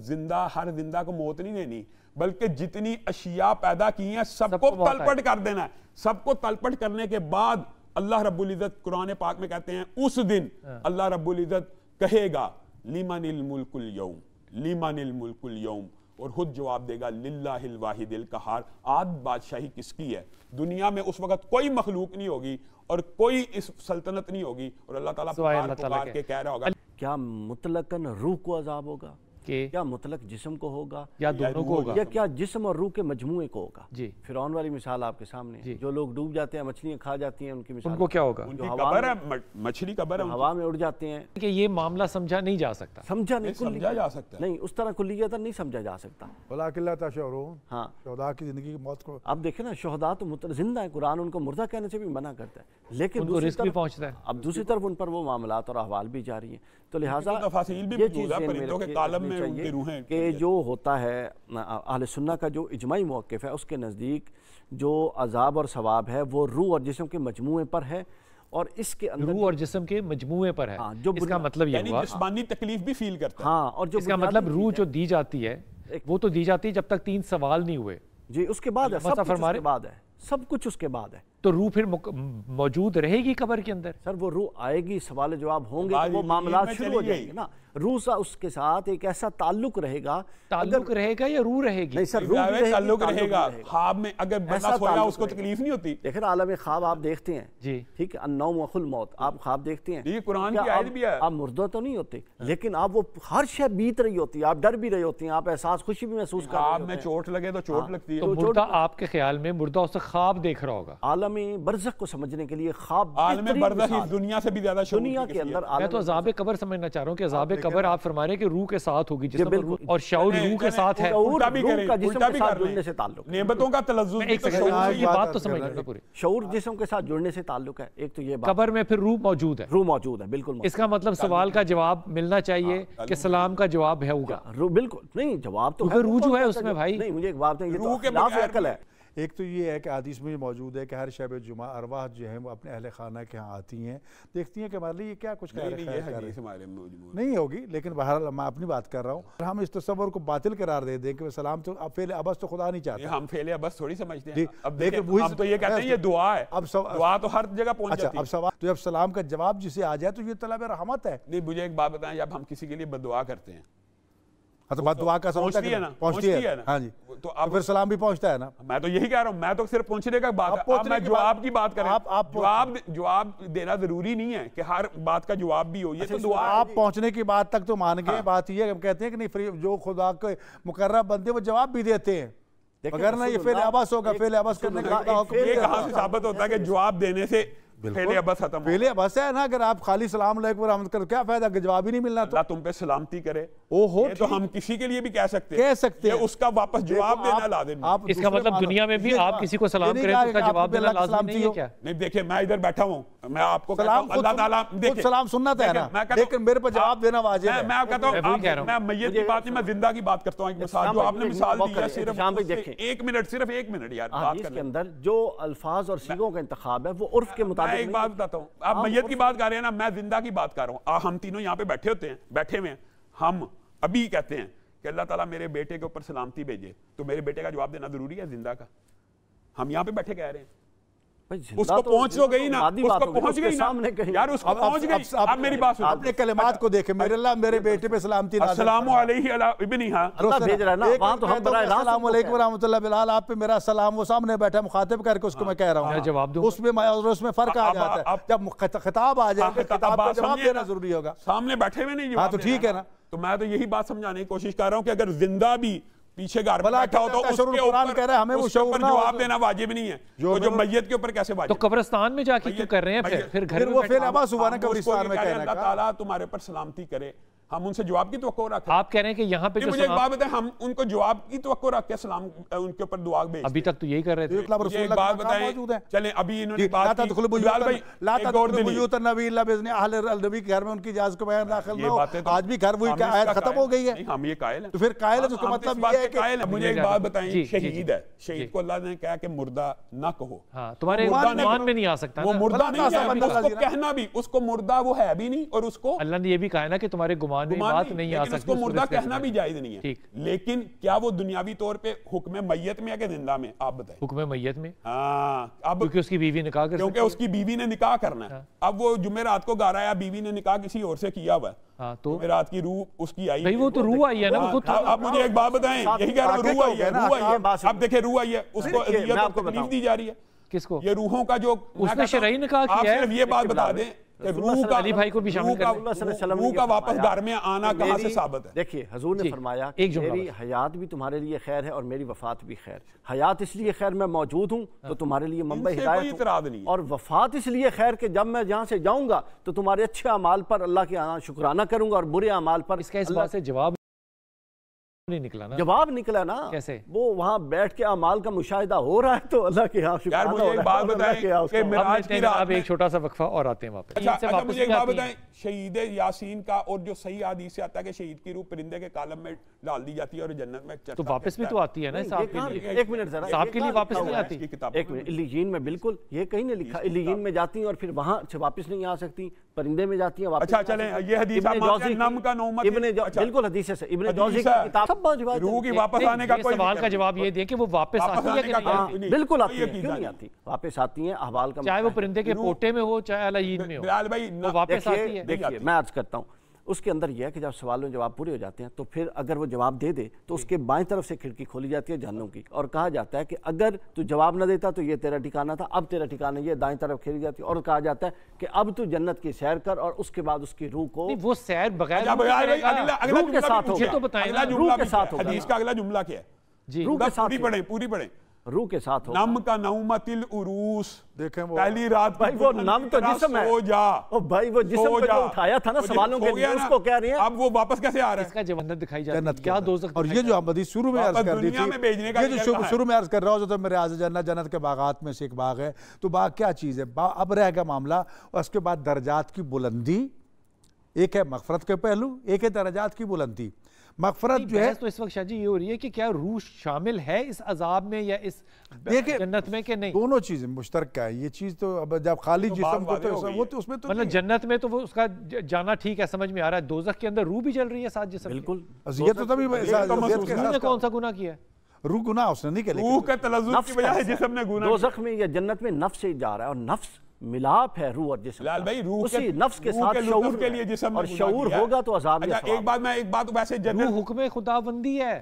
Speaker 1: हर जिंदा को मौत नहीं देनी, बल्कि जितनी अशिया पैदा की हैं सबको तलपट कर देना है। सबको तलपट करने के बाद अल्लाह रब्बुल इज्जत कुरान पाक में कहते हैं उस दिन अल्लाह रब्बुल इज्जत कहेगा लिमनिल मुल्कुल यौम, लिमनिल मुल्कुल यौम, और खुद जवाब देगा लिल्लाहिल वाहिदिल कहार, आज बादशाही किसकी है। दुनिया में उस वक्त कोई मखलूक नहीं होगी और कोई इस सल्तनत नहीं होगी, और अल्लाह ताला पुकार के कह रहा होगा।
Speaker 3: क्या मुतलकन रूह को अजाब होगा, क्या मुतलक जिस्म को होगा,
Speaker 2: या दोनों को होगा,
Speaker 3: या क्या जिस्म और रूह के मजमुए को होगा।
Speaker 2: जी
Speaker 3: फिरौन वाली मिसाल आपके सामने, जो लोग डूब जाते हैं, मछलियां खा जाती हैं, उनकी मिसाल
Speaker 2: उनको क्या होगा,
Speaker 1: उनकी कब्र है, मछली कब्र है,
Speaker 3: हवा में उड़ जाते हैं।
Speaker 2: कि ये मामला समझा नहीं जा सकता,
Speaker 3: समझा नहीं
Speaker 1: समझा जा सकता
Speaker 3: नहीं, उस तरह कुल्लियतन नहीं समझा जा सकता।
Speaker 4: हाँ, शोहदा की जिंदगी की मौत को
Speaker 3: अब देखे ना, शोहदा तो जिंदा है, कुरान उनको मुर्दा कहने से भी मना करता है, लेकिन
Speaker 2: उनको रिस्क भी पहुंचता है।
Speaker 3: अब दूसरी तरफ उन पर वो मामलात और अहवाल भी जारी हैं, तो लिहाजा
Speaker 1: ये चीज़
Speaker 3: कि जो होता है अहले सुन्ना का जो इजमाई मौक़िफ़ है, उसके नज़दीक जो अज़ाब और सवाब है वो रूह और जिस्म के मजमूए पर है, और इसके अंदर
Speaker 2: रूह और जिस्म के मजमूए पर है। जो इसका मतलब ये हुआ
Speaker 1: जिस्मानी तकलीफ भी फील करता है।
Speaker 3: हाँ, और जो
Speaker 2: इसका मतलब रूह जो दी जाती है वो तो दी जाती है जब तक 3 सवाल नहीं हुए।
Speaker 3: जी, उसके बाद है, सब कुछ उसके बाद है, सब कुछ उसके बाद है।
Speaker 2: तो रूह फिर मौजूद रहेगी कब्र के अंदर?
Speaker 3: सर वो रूह आएगी, सवाल जवाब होंगे, तो वो मामला शुरू हो जाएंगे ना। रूह सा उसके साथ एक ऐसा ताल्लुक रहेगा,
Speaker 2: ताल्लुक रहेगा या रूह रहेगी?
Speaker 3: नहीं सर, रूह
Speaker 1: ताल्लुक रहेगा। ख्वाब में अगर बंदा सोया उसको तकलीफ नहीं होती।
Speaker 3: देखिए ना, आलम ख्वाब आप देखते हैं
Speaker 2: जी,
Speaker 3: ठीक है, अन्नौम वखुल मौत, आप ख्वाब देखते हैं,
Speaker 1: ये कुरान की आयत भी है।
Speaker 3: आप मुर्दा तो नहीं होते, लेकिन आप वो हर शय बीत रही होती है, आप डर भी रहे होते हैं, आप एहसास खुशी भी महसूस कर रहे होते हैं।
Speaker 1: में चोट लगे तो चोट लगती है।
Speaker 2: तो मुर्दा आपके ख्याल में मुर्दा उससे ख्वाब देख रहा होगा?
Speaker 3: आलम बरज़ख को समझने के लिए ख्वाब,
Speaker 1: आलम बरज़ख दुनिया से भी ज्यादा
Speaker 3: दुनिया के अंदर।
Speaker 2: मैं तो अज़ाब कब्र समझना चाह रहा हूँ कि अज़ाब कब्र आप फरमा रहे हैं कि रूह के साथ होगी, जिसमें और शऊर रूह के साथ है।
Speaker 1: उल्टा भी करें, उल्टा भी कर
Speaker 3: जुड़ने से ताल्लुक,
Speaker 1: नेमतों का तलज़्ज़ुज़,
Speaker 2: एक सेकंड, ये बात तो समझ लो पूरी।
Speaker 3: शऊर जिस्म के साथ जुड़ने से ताल्लुक है, एक तो ये बात।
Speaker 2: कब्र में फिर रूह मौजूद है?
Speaker 3: रूह मौजूद है, बिल्कुल।
Speaker 2: इसका मतलब सवाल का जवाब मिलना चाहिए कि सलाम का जवाब है होगा।
Speaker 3: बिल्कुल नहीं, जवाब तो
Speaker 2: रूह जो है उसमें भाई
Speaker 3: नहीं, मुझे एक बात है, ये तो खिलाफ अकल है।
Speaker 4: एक तो ये है कि हदीस में मौजूद है कि हर शब जुमा अरवाह जो है वो अपने अहले खाना के यहाँ आती हैं, देखती हैं कि हमारे लिए क्या कुछ नहीं होगी, लेकिन बहरहाल मैं अपनी बात कर रहा हूँ। हम इस तस्वर को बातिल करार दे दें कि सलाम तो अब फेल अबस तो खुदा नहीं चाहते,
Speaker 1: हम फेल अबस थोड़ी समझते हैं। अब देखिए, हम तो ये कहते हैं ये दुआ है, अब दुआ तो हर जगह पहुंच जाती है।
Speaker 4: अब सवाल तो जब सलाम का जवाब जिसे आ जाए तो ये तलब रहमत है।
Speaker 1: नहीं, मुझे एक बात बताएं, जब हम किसी के लिए बददुआ करते हैं
Speaker 4: तो बात दुआ का
Speaker 1: पहुंचती है ना,
Speaker 4: पहुंचती है ना। हाँ जी,
Speaker 1: तो अब
Speaker 4: फिर सलाम भी पहुंचता है ना।
Speaker 1: मैं तो यही कह रहा हूं, मैं तो सिर्फ पहुंचने का बात, अब मैं जवाब की बात करें, जवाब देना जरूरी नहीं है कि हर बात का जवाब भी हो। ये तो दुआ,
Speaker 4: आप पहुंचने की बात तक तो मान गए। बात ये हम कहते हैं कि नहीं, जो खुदा के मुकर्रब बंदे वो जवाब भी देते हैं, अगर ना ये फेल अबस होगा, फेल अबस करने का
Speaker 1: ये कहां से साबित होता है कि जवाब देने से पहले अबस खत्म?
Speaker 4: पहले अबस है ना, अगर आप खाली सलाम अलैकुम रहमत कर क्या फायदा, जवाब ही नहीं मिलना। तो
Speaker 1: तुम पे सलामती करे,
Speaker 4: ओहो,
Speaker 1: तो हम किसी के लिए भी कह सकते हैं, उसका वापस जवाब देना लाजिम।
Speaker 2: इसका मतलब दुनिया में भी आप किसी को सलाम करें तो उसका जवाब देना लाजिम नहीं है क्या?
Speaker 1: नहीं, देखिए मैं इधर बैठा हूँ, मैं आपको अल्लाह ताला देखिए
Speaker 4: सलाम सुन्नत है ना, लेकिन मेरे पर जवाब देना वाजिब है।
Speaker 1: मैं कहता हूँ, मैं मैयत की बात नहीं, मैं जिंदा की बात करता हूँ। एक मिसाल जो आपने मिसाल दी है, सिर्फ 1 मिनट, सिर्फ 1 मिनट यार बात करने
Speaker 3: के अंदर जो अल्फाज और सीगों का इंतखाब है वो उर्फ के मुताबिक।
Speaker 1: एक बात बताता हूँ, आप मैयत की बात कर रहे हैं ना, मैं जिंदा की बात कर रहा हूँ। हम तीनों यहाँ पे बैठे हुए हैं, हम अभी कहते हैं कि अल्लाह ताला मेरे बेटे के ऊपर सलामती भेजे, तो मेरे बेटे का जवाब देना जरूरी है जिंदा का? हम यहाँ पे बैठे कह रहे हैं, उसको पहुंच तो गई ना, उसको पहुंच गई ना यार, उसको पहुंच गई। अब मेरी बात सुनो,
Speaker 4: अपने कलिमात को देखें, मेरे अल्लाह मेरे बेटे पे सलामती
Speaker 1: अस्सलामु अलैहि अला इब्नी, हां
Speaker 3: अल्लाह भेज रहा है ना, वहां तो हम
Speaker 4: अस्सलामु अलैकुम व रहमतुल्लाहि बिलाल, आप पे मेरा सलाम, वो सामने बैठा मुखातिब करके उसको मैं कह रहा हूं,
Speaker 2: जवाब दूं
Speaker 4: उसमें फर्क आ जाता है। जब खिताब आ जाए, खिताब का जवाब देना जरूरी होगा।
Speaker 1: सामने बैठे हुए नहीं,
Speaker 4: हां तो ठीक है ना।
Speaker 1: तो मैं तो यही बात समझाने की कोशिश कर रहा हूं कि अगर जिंदा भी पीछे घर में बैठा हो तो उसके ऊपर
Speaker 4: कह रहा है हमें वो
Speaker 1: ऊपर जवाब देना वाजिब नहीं है, जो मैयत के ऊपर कैसे वाजिब?
Speaker 2: तो कब्रिस्तान में जाके क्यों कर रहे हैं? फिर घर में
Speaker 4: वो फेल अबस हुआ ना कब्रिस्तान में,
Speaker 1: अल्लाह ताला तुम्हारे ऊपर सलामती करे, हम उनसे जवाब की तवक्को रखते हैं।
Speaker 2: आप कह रहे हैं कि यहाँ पे
Speaker 1: मुझे एक बात बताएं, हम उनको जवाब की तवक्को रख के सलाम उनके ऊपर दुआ भेज,
Speaker 2: अभी तक तो यही कर रहे थे।
Speaker 1: एक बात बताएं, चलें अभी इन्होंने बात की, बिलाल भाई एक और दिन
Speaker 4: नबी अल्लाह बिज़ने अहले नबी के घर में उनकी इजाज़त को बयान दाखिल ना हो, आज भी घर वही का आयत खत्म हो गई है।
Speaker 1: हम ये कायल हैं,
Speaker 4: तो फिर कायल है, उसका मतलब ये है कि
Speaker 1: मुझे एक बात बताएं, शहीद है, शहीद को अल्लाह ने कहा कि मुर्दा ना कहो।
Speaker 2: हाँ, तुम्हारे ईमान में नहीं आ सकता,
Speaker 1: वो मुर्दा नहीं है, उसको कहना भी, उसको मुर्दा वो है भी नहीं, और उसको
Speaker 2: अल्लाह ने ये भी कहा ना कि तुम्हारे गुमान गुमान में बात नहीं आ सकती,
Speaker 1: उसको मुर्दा कहना भी जायज नहीं है।
Speaker 2: ठीक,
Speaker 1: लेकिन क्या वो दुनियावी तौर पे हुक्म मैयत में है कि जिंदा में, आप बताइए।
Speaker 2: हुक्म मैयत में।
Speaker 1: हाँ, अब
Speaker 2: क्योंकि उसकी बीवी निकाह कर,
Speaker 1: क्योंकि उसकी बीवी ने निकाह करना है। अब वो जुमेरात को गा रहा है, बीवी ने निकाह किसी और से किया हुआ है,
Speaker 2: हाँ, तो
Speaker 1: जुमेरात की रूह उसकी आई,
Speaker 2: भाई वो तो रूह आई है ना। वो
Speaker 1: आप मुझे एक बात बताएं, यही कह रहा हूं, रूह आई है, रूह आई है। अब देखिए रूह आई है, उसको तकलीफ दी जा रही है।
Speaker 2: किसको?
Speaker 1: ये रूहों का जो
Speaker 2: उसने शरई निकाह किया है।
Speaker 1: सिर्फ ये बात बता दें कि रूह का,
Speaker 2: अली भाई को भी शामिल कर लें।
Speaker 1: रूह का वापस घर में आना कहां से साबित है?
Speaker 3: देखिए हुजूर ने फरमाया मेरी हयात भी तुम्हारे लिए खैर है और मेरी वफात भी खैर। हयात इसलिए खैर मैं मौजूद हूं तो तुम्हारे लिए मंबा हिदायत हूं, और वफात इसलिए खैर कि जब मैं यहाँ से जाऊंगा तो तुम्हारे अच्छे अमाल पर अल्लाह के यहाँ शुक्राना करूंगा और बुरे अमाल पर।
Speaker 2: इसका इस बात से जवाब नहीं निकला ना?
Speaker 3: जवाब निकला ना,
Speaker 2: कैसे?
Speaker 3: वो वहां बैठ के अमाल का मुशाहिदा हो रहा है तो अल्लाह के यहाँ शुक्राना हो रहा है।
Speaker 1: मुझे एक बात बताएं कि मिराज की रात
Speaker 2: अब एक छोटा सा वक्फा और आते हैं वापस।
Speaker 1: अच्छा, मुझे एक बात बताएं, शहीद यासीन का और जो सही हदीस से आता है कि शहीद की रूह परिंदे के कालम में डाल दी जाती है और जन्नत में
Speaker 2: तो वापस भी तो आती है ना साहब के लिए।
Speaker 3: एक मिनट जरा,
Speaker 2: साहब के लिए वापस नहीं आती।
Speaker 3: एक मिनट, इल्लीयीन में बिल्कुल ये कहीं नहीं लिखा, इल्लीयीन में जाती हैं और फिर वहां से वापस नहीं आ सकती, परिंदे में जाती हैं वापस।
Speaker 1: अच्छा चलें, ये हदीस आप मानते हैं, नम का नौमत,
Speaker 3: बिल्कुल हदीस से इब्ने जौज़ी की किताब।
Speaker 1: रूह की वापस आने का कोई
Speaker 2: सवाल का जवाब ये दें कि वो वापस आती है कि नहीं?
Speaker 3: बिल्कुल आती है, क्यों नहीं आती? वापस आती है अहवाल का,
Speaker 2: चाहे वो परिंदे के पोटे में हो चाहे अलायीन में हो, वो वापस आती है।
Speaker 3: देखिए मैं अर्ज करता हूँ, उसके अंदर यह है कि जब सवालों जवाब पूरे हो जाते हैं तो फिर अगर वो जवाब दे दे तो उसके बाएं तरफ से खिड़की खोली जाती है जहन्नुम की, और कहा जाता है कि अगर तू जवाब न देता तो ये तेरा ठिकाना था, अब तेरा ठिकाना ये, दाएं तरफ खेली जाती है, और कहा जाता है कि अब तू जन्नत की सैर कर, और उसके बाद उसकी रूह को
Speaker 2: वो सैर बगैर
Speaker 1: रूह के साथ
Speaker 2: होगा। तो बताएं ना,
Speaker 1: रूह के साथ होगा। हदीस का अगला जुमला क्या है?
Speaker 2: जी,
Speaker 3: रूह के साथ
Speaker 1: पूरी पढ़ें।
Speaker 3: रूह के साथ होगा।
Speaker 1: नम का नौमतिल उरूस,
Speaker 4: देखें वो
Speaker 1: पहली रात
Speaker 3: भाई वो नम तो जिस्म है,
Speaker 1: सो जा,
Speaker 3: ओ भाई वो जिस्म को जो उठाया था ना सवालों के लिए, उसको कह रहे हैं
Speaker 1: अब वो वापस कैसे आ रहा है?
Speaker 2: इसका जन्नत दिखाई जाती है क्या दोज़ख?
Speaker 4: और ये जो हम हदीस शुरू में अर्ज कर दी थी, ये जो शुरू में अर्ज कर रहा हूँ, तो मेरे आज जन्नत, जन्नत के बागात में से एक बाग है, तो बाग क्या चीज़ है? अब रहेगा मामला, और उसके बाद दर्जात की बुलंदी, एक है मगफरत के पहलू, एक है दर्जात की बुलंदी। मगफरत जो है
Speaker 2: तो इस वक्त शाजी ये हो रही है कि क्या रूह शामिल है इस अजाब में या इस जन्नत में कि नहीं?
Speaker 4: दोनों चीजें मुश्तरक है। ये चीज तो अब जब खाली जिस्म को तो वो तो उसमें तो
Speaker 2: मतलब जन्नत में तो वो उसका जाना ठीक है, समझ में आ रहा है। दोज़ख के अंदर रूह भी जल रही है साथ जिस्म।
Speaker 3: बिल्कुल,
Speaker 4: ये तो तभी
Speaker 2: उसने कौन सा गुनाह किया है?
Speaker 4: रूह गुनाह उसने नहीं किया,
Speaker 1: रूह का तलज़्ज़ुज़ की वजह से जिस्म ने गुनाह।
Speaker 3: दोज़ख में या जन्नत में नफ्स से जा रहा है, और नफ्स मिलाप है रूह और जिस्म।
Speaker 1: लाल भाई, रूह
Speaker 3: उसी नफ्स के साथ शऊर
Speaker 1: के लिए जिस्म,
Speaker 3: और शऊर होगा तो अज़ाब में।
Speaker 1: एक बात वैसे
Speaker 2: रूह हुक्म खुदाबंदी है,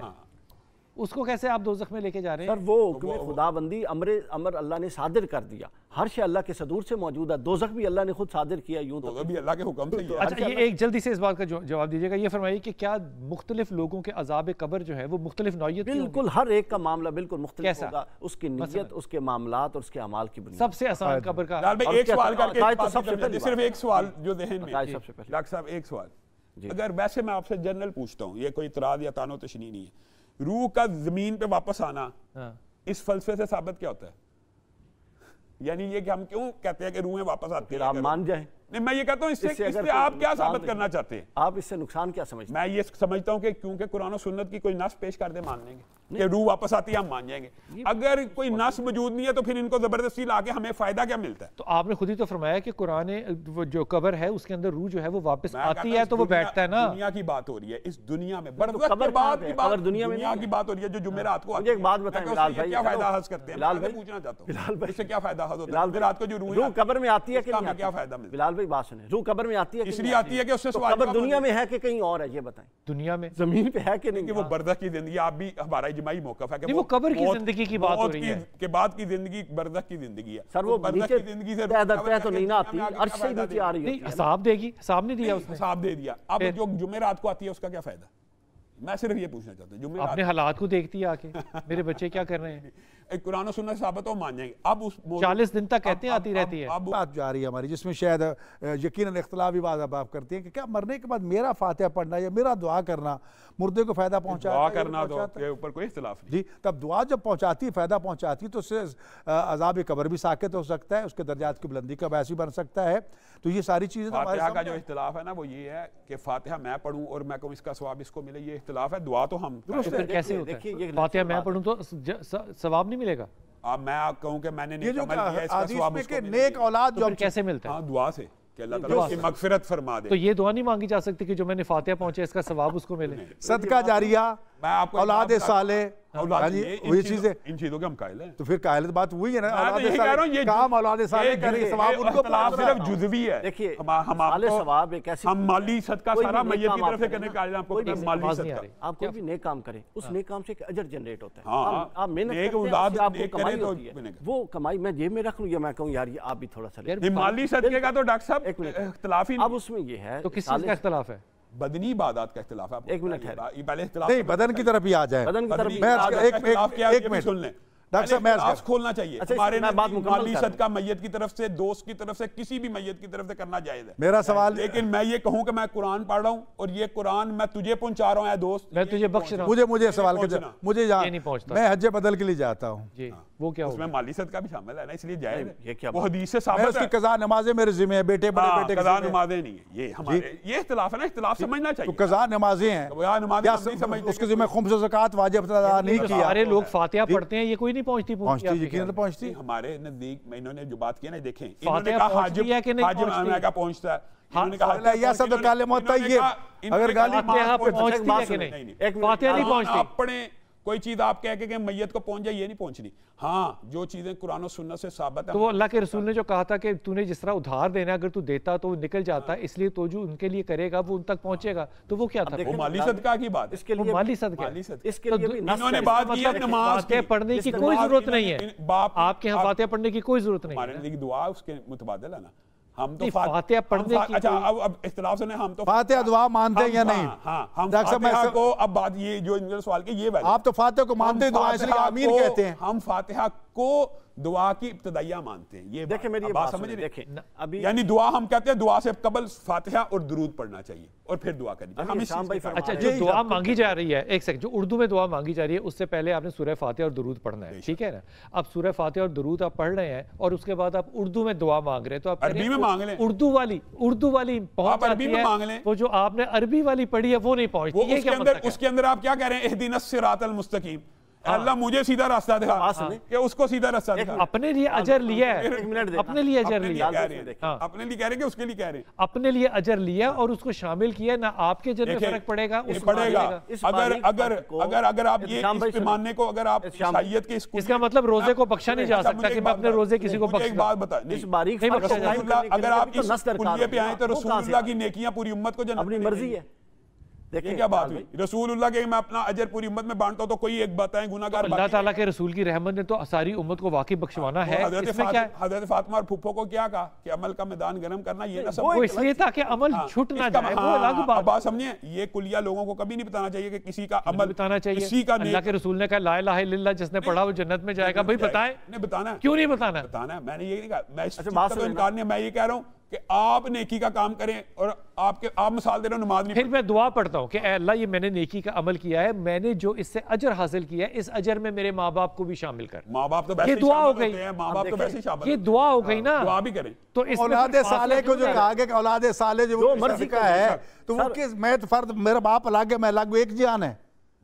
Speaker 2: उसको कैसे आप दोज़ख में लेके जा रहे हैं?
Speaker 3: सर वो हुक्म खुदाबंदी अमर अल्लाह ने सादिर कर दिया, हर शे अल्लाह के सदूर से मौजूद है। दोज़ख भी अल्लाह ने खुद सादिर किया, यूं तो
Speaker 1: भी अल्लाह के हुक्म से ही है।
Speaker 2: अच्छा, ये एक जल्दी से इस बात का जवाब दीजिएगा, ये फरमाइए कि क्या मुख्तलिफ लोगों के अज़ाब कब्र जो है वो मुख्तलिफ नौइयत?
Speaker 3: बिल्कुल, हर एक का मामला बिल्कुल मुख्तलिफ होगा, उसकी नियत, उसके मामलात और उसके अमाल की बुनियाद।
Speaker 2: सबसे आसान कब्र का
Speaker 1: एक सवाल करके, सिर्फ एक सवाल जो ज़हन में,
Speaker 3: सबसे पहले
Speaker 1: डॉक्टर साहब एक सवाल, अगर वैसे मैं आपसे जनरल पूछता हूँ, ये कोई इतराज़ या तानो तशनी नहीं है, रूह का जमीन पे वापस आना इस फलसफे से साबित क्या होता है? यानी ये कि हम क्यों कहते हैं कि रूहें वापस आती हैं?
Speaker 3: आप मान जाएं।
Speaker 1: नहीं, मैं ये कहता हूँ इससे आप क्या साबित करना चाहते हैं?
Speaker 3: आप इससे नुकसान क्या समझते हैं?
Speaker 1: मैं ये समझता हूँ कि क्योंकि कुरान और सुन्नत की कोई नस पेश कर दे मान लेंगे कि रूह वापस आती है, हम मान जाएंगे। अगर कोई नस मौजूद नहीं है तो फिर इनको जबरदस्ती लाके हमें फायदा क्या मिलता है?
Speaker 2: तो आपने खुद ही तो फरमाया कि कुरान जो कब्र है उसके अंदर रूह जो है वो वापस आती है तो वो बैठता है ना।
Speaker 1: दुनिया की बात हो रही है, इस दुनिया में बरज़ख के बाद की बात, दुनिया की बात हो रही है जो जुमेरात को।
Speaker 3: मुझे एक बात बताएं बिलाल भाई,
Speaker 1: क्या फायदा हासिल करते हैं?
Speaker 3: बिलाल भाई
Speaker 1: पूछना चाहता हूं,
Speaker 3: बिलाल भाई
Speaker 1: इससे क्या फायदा हासिल होता है? जुमेरात को जो
Speaker 3: रूह कब्र में आती है कि नहीं,
Speaker 1: क्या फायदा मिलता है?
Speaker 3: बिलाल भाई बात सुने, रूह कब्र में आती है,
Speaker 1: इसलिए आती है कि उससे सवाल
Speaker 3: कब्र दुनिया में है कि कहीं और है, ये बताएं।
Speaker 2: दुनिया में,
Speaker 3: जमीन पे है कि नहीं?
Speaker 1: वो बरज़ख की जिंदगी, आप भी हमारा इज्माई मौक़िफ़ है कि
Speaker 2: वो कब्र की जिंदगी की बात हो रही है,
Speaker 1: के बाद की जिंदगी बरज़ख की जिंदगी है।
Speaker 3: सर वो
Speaker 1: बरज़ख की जिंदगी से
Speaker 3: तय तो नहीं ना आती, अर्श से नीचे आ रही है।
Speaker 2: हिसाब देगी, हिसाब नहीं दिया उसने,
Speaker 1: हिसाब दे दिया। अब जो जुमेरात को आती है उसका क्या फायदा? मैं सिर्फ ये पूछना चाहता हूँ, जुमेरात
Speaker 2: अपने हालात को देखती है आके, मेरे बच्चे क्या कर रहे हैं?
Speaker 1: एक कुरान और सुन्नत साबित हो, मान जाएंगे। अब उस
Speaker 2: 40 दिन तक कहते हैं आती रहती है।
Speaker 4: अब बात जा रही है हमारी, जिसमें शायद यकीनन इख्तिलाफ भी बात आप करती हैं कि क्या मरने के बाद मेरा फातिहा पढ़ना या मेरा दुआ करना मुर्दे को फायदा पहुंचाता है?
Speaker 1: दुआ करना के ऊपर कोई इख्तिलाफ नहीं
Speaker 4: जी। तब दुआ जब पहुंचाती है, फायदा पहुंचाती है, तो उससे अज़ाब कब्र भी साकित हो सकता है, उसके दर्जात की बुलंदी का बायस भी बन सकता है। तो ये सारी चीजें
Speaker 1: फातिहा का जो इख्तिलाफ है ना वो ये है कि फातिहा मैं पढ़ूं और मैं कहूं इसका सवाब इसको मिले, ये इख्तिलाफ है। दुआ तो हम
Speaker 2: कैसे होता है? फातिहा मैं पढ़ूं तो सवाब नहीं मिलेगा?
Speaker 1: अब मैं कहूँ कि मैंने
Speaker 4: नेक औलाद जो
Speaker 2: कैसे मिलता है?
Speaker 1: हाँ, दुआ से। कि अल्लाह ताला उसकी मगफिरत फरमा दे।
Speaker 2: तो ये दुआ नहीं मांगी जा सकती कि जो मैंने फातिहा पहुंचे इसका सवाब उसको मिले?
Speaker 4: सदका जारिया,
Speaker 1: मैं आपको
Speaker 4: औलाद साले, ये चीजें,
Speaker 1: इन चीजों के हम कायल हैं।
Speaker 4: तो फिर कायल बात वही है ना,
Speaker 1: औलाद साले
Speaker 4: काम औलाद साले करे, सवाब उनको
Speaker 1: सिर्फ जुज़वी है।
Speaker 3: देखिए
Speaker 1: हम
Speaker 3: सवाब एक ऐसी,
Speaker 1: हम माली सदका सारा मैयत की तरफ से करने का आपको माली सदका,
Speaker 3: आप कोई भी नेक काम करें, उस नेक काम से एक अजर जनरेट होता है।
Speaker 1: आप
Speaker 3: मेहनत
Speaker 1: नेक
Speaker 3: करते हैं,
Speaker 1: औलाद
Speaker 3: आपको
Speaker 1: नेक
Speaker 3: कमाई
Speaker 1: करें तो
Speaker 3: होती है।
Speaker 1: बनेगा।
Speaker 3: वो कमाई मैं जेब में रख लूं या मैं कहूं यार ये आप भी थोड़ा सा ले।
Speaker 1: माली सदके का तो डॉक्टर साहब
Speaker 3: एक मिनट,
Speaker 1: इख्तिलाफ ही
Speaker 3: अब उसमें ये है
Speaker 2: तो किस चीज का इख्तिलाफ है?
Speaker 1: बदनी इबादत का इख्तिलाफ है।
Speaker 3: एक मिनट है,
Speaker 1: ये पहले इख्तिलाफ
Speaker 4: नहीं, बदन की तरफ ही आ जाए।
Speaker 3: बदन की तरफ
Speaker 4: एक मिनट
Speaker 1: सुन लें,
Speaker 4: डॉक्टर साहब, मैं
Speaker 1: खोलना चाहिए।
Speaker 3: अच्छा,
Speaker 1: हमारे
Speaker 3: मैं बात मुकम्मल
Speaker 1: माली
Speaker 3: कर
Speaker 1: सदका मैयत की तरफ से, दोस्त की तरफ से, किसी भी मैयत की तरफ से करना जायज है।
Speaker 4: मेरा सवाल,
Speaker 1: लेकिन मैं ये कहूं कि मैं कुरान पढ़ रहा हूं और ये कुरान मैं तुझे पहुंचा रहा हूं दोस्त,
Speaker 2: मैं तुझे बख्श रहा हूं,
Speaker 4: मुझे सवाल कर, मुझे
Speaker 2: नहीं पहुंचता,
Speaker 4: मैं हज बदल के लिए जाता हूं
Speaker 2: जी, वो क्या
Speaker 1: उसमें माली सदका भी शामिल है ना, इसलिए जायज है।
Speaker 3: ये क्या
Speaker 1: वो हदीस से
Speaker 4: मैं
Speaker 1: साबित
Speaker 4: उसकी
Speaker 1: है।
Speaker 4: कज़ा नमाजें मेरे जिम्मे है, बेटे बड़े बेटे
Speaker 1: कज़ा नमाजें नहीं है, ये हमारे ये इख्तिलाफ है ना, इख्तिलाफ समझना चाहिए।
Speaker 4: तो कज़ा नमाजें हैं, उसके जिम्मे खुम्स व ज़कात वाजिब अदा नहीं किया।
Speaker 2: सारे लोग फातिहा पढ़ते हैं, ये कोई नहीं पहुंचती,
Speaker 4: यकीनन पहुंचती।
Speaker 1: हमारे नजदीक इन्होंने जो बात की ना, देखें
Speaker 2: फातिहा पहुंचती है कि नहीं पहुंचती?
Speaker 1: का पहुंचता है, इन्होंने कहा
Speaker 4: या सब तो काले मौत ये अगर गाली
Speaker 2: फातिहा पहुंचती है कि नहीं? फातिहा नहीं पहुंचती।
Speaker 1: अपने कोई चीज आप कह के मैयत को पहुंच जाए, ये नहीं पहुंचनी। हाँ, जो चीजें कुरान और सुन्नत से साबित है।
Speaker 2: तो वो अल्लाह के रसूल ने जो कहा था कि तूने जिस तरह उधार देना, अगर तू देता तो वो निकल जाता है, इसलिए तो जो उनके लिए करेगा वो उन तक पहुंचेगा, तो वो क्या था?
Speaker 1: वो माली सदका की बात,
Speaker 3: इसके लिए
Speaker 2: माली सदका,
Speaker 3: इसके लिए भी
Speaker 1: इन्होंने बात की है नमाज
Speaker 2: फातिहा पढ़ने की कोई जरूरत नहीं है। आपके यहाँ फातिहा पढ़ने की कोई जरूरत नहीं है।
Speaker 1: हमारे नजदीक दुआ उसके मुतबादिल है ना। हम तो
Speaker 2: फातिहा पढ़ने की,
Speaker 1: अच्छा अब इख्तिलाफ सुने, हम तो
Speaker 4: फातिहा दुआ मानते हैं या नहीं?
Speaker 1: हम फातिहा को, अब बात ये जो इनके सवाल के ये
Speaker 4: आप तो फातिहा को मानते हैं, दुआ इसलिए आमीन कहते हैं।
Speaker 1: हम फातिहा को दुआ की इब्तिदाइया मानते हैं। ये
Speaker 3: देखिए मेरी बात समझ रहे, देखें अभी
Speaker 1: यानी दुआ हम कहते हैं, दुआ से कबल फातिहा और दुरूद पढ़ना चाहिए और फिर दुआ करनी चाहिए।
Speaker 2: अच्छा, जो दुआ मांगी जा रही है, एक सेकंड, जो उर्दू में दुआ मांगी जा रही है, उससे पहले आपने सूरह फातिहा और दुरूद पढ़ना है, ठीक है ना? अब सूरह फातिहा और दुरूद आप पढ़ रहे हैं और उसके बाद आप उर्दू में दुआ मांग रहे हैं, तो आप
Speaker 1: अरबी में मांग लें।
Speaker 2: उर्दू वाली पहुंच जाती है, वो जो आपने अरबी वाली पढ़ी है वो नहीं पहुंचती। ये क्या मतलब है?
Speaker 1: उसके अंदर आप क्या कह रहे हैं? इहदिनस सिरातल मुस्तकीम, अल्लाह मुझे सीधा रास्ता दिखा, कि उसको सीधा रास्ता दिखा।
Speaker 2: अपने लिए अजर लिया है, अपने लिए अजर लिया,
Speaker 1: अपने लिए कह रहे हैं कि उसके लिए कह रहे हैं,
Speaker 2: अपने लिए अजर लिया और उसको शामिल किया ना। आपके अजर में फर्क पड़ेगा,
Speaker 1: पड़ेगा। अगर आप ये इस मानने को, अगर आप ईसाईयत के,
Speaker 2: इसका मतलब रोजे को बख्शा नहीं जा सकता कि मैं अपने रोजे किसी को बख्श।
Speaker 1: एक बात बता, अगर आप इस कुलिये पे आए तो रसूलुल्लाह की नेकियां पूरी उम्मत को जन्नत
Speaker 3: अपनी मर्जी है।
Speaker 1: देखिए क्या बात हुई, रसूलुल्लाह के मैं अपना अजर पूरी उम्मत में बांटता हूं, तो कोई एक बताएं गुनाहगार।
Speaker 2: अल्लाह ताला के रसूल की रहमत ने तो सारी उम्मत को वाकई बख्शवाना है।
Speaker 1: हज़रत फातिमा और फुफ्फो को क्या कहा कि अमल का मैदान गर्म करना, ये ना सब
Speaker 2: वो इसलिए था कि अमल छूट ना जाए, वो अलग
Speaker 1: बात समझिए। ये कुलिया लोगों को कभी नहीं बताना चाहिए कि किसी का अमल
Speaker 2: बताना चाहिए।
Speaker 1: किसी का
Speaker 2: अल्लाह के रसूल ने कहा ला इलाहा इल्लल्लाह जिसने पढ़ा वो जन्नत में जाएगा। भाई बताएं,
Speaker 1: नहीं बताना,
Speaker 2: क्यों नहीं बताना?
Speaker 1: बताना मैंने ये नहीं कहा, मैं इस बात से इनकार नहीं, मैं ये कह रहा हूं कि आप नेकी का काम करें और आप मिसाल दे रहे हो नमाज नहीं।
Speaker 2: फिर मैं दुआ पढ़ता हूँ कि अल्लाह ये मैंने नेकी का अमल किया है, मैंने जो इससे अजर हासिल किया है, इस अजर में मेरे माँ बाप को भी शामिल कर।
Speaker 1: माँ बाप तो वैसे
Speaker 2: ये दुआ हो गई,
Speaker 1: माँ बाप तो वैसे शामिल,
Speaker 2: ये दुआ हो गई ना,
Speaker 1: दुआ भी करें।
Speaker 4: तो औलादे साले को जो कहा गया कि औलादे साले जो मर्जी का है, तो वो किस, मैं तो फर्द, मेरा बाप अलग है, मैं अलग, वो एक जान है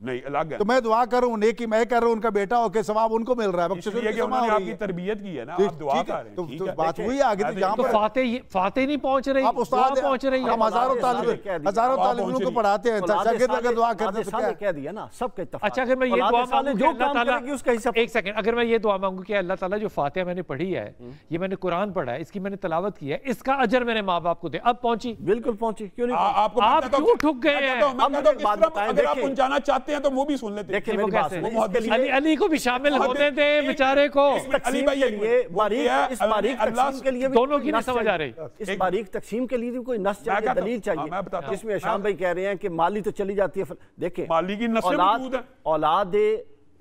Speaker 1: नहीं, अलग है।
Speaker 4: तो मैं दुआ करूं, नेकी मैं कर रहा हूं, उनका बेटा होके सवाब उनको मिल रहा है,
Speaker 1: उन्होंने आपकी तरबियत की है ना, आप दुआ कर रहे हैं।
Speaker 4: तो बात हुई आगे, तो जहां
Speaker 2: पर फातिह नहीं पहुंच रही,
Speaker 4: आप उस्ताद पहुंच रही है। हम हजारों तालिबों को पढ़ाते हैं, शागिर्द अगर दुआ करते तो क्या
Speaker 3: कह दिया ना, सबके इत्तेफाक।
Speaker 2: अच्छा, अगर मैं ये दुआ मांगूं कि अल्लाह ताला, एक सेकंड, अगर मैं ये दुआ मांगूं कि अल्लाह ताला जो फातिहा मैंने पढ़ी है, ये मैंने कुरान पढ़ा है, इसकी मैंने तिलावत की है, इसका अजर मेरे माँ बाप को दे, अब पहुंची?
Speaker 3: बिल्कुल पहुंची, क्यों नहीं?
Speaker 2: आप क्यों ठुक गए हैं?
Speaker 1: अगर आप पहुंचाना चाहते हैं तो वो भी सुन लेते।
Speaker 3: देखिए मेरी बात सुनिए,
Speaker 2: अली को भी शामिल होने दे बेचारे को।
Speaker 1: अली भाई
Speaker 3: इस बारीक तकसीम के लिए
Speaker 2: दोनों की नहीं समझ आ रही,
Speaker 3: इस बारीक तकसीम के लिए भी कोई नस चाहिए, दलील चाहिए, जिसमें शाम भाई कह रहे हैं कि माली तो चली जाती है। देखिए
Speaker 1: माली की नस्ल मौजूद है,
Speaker 3: औलाद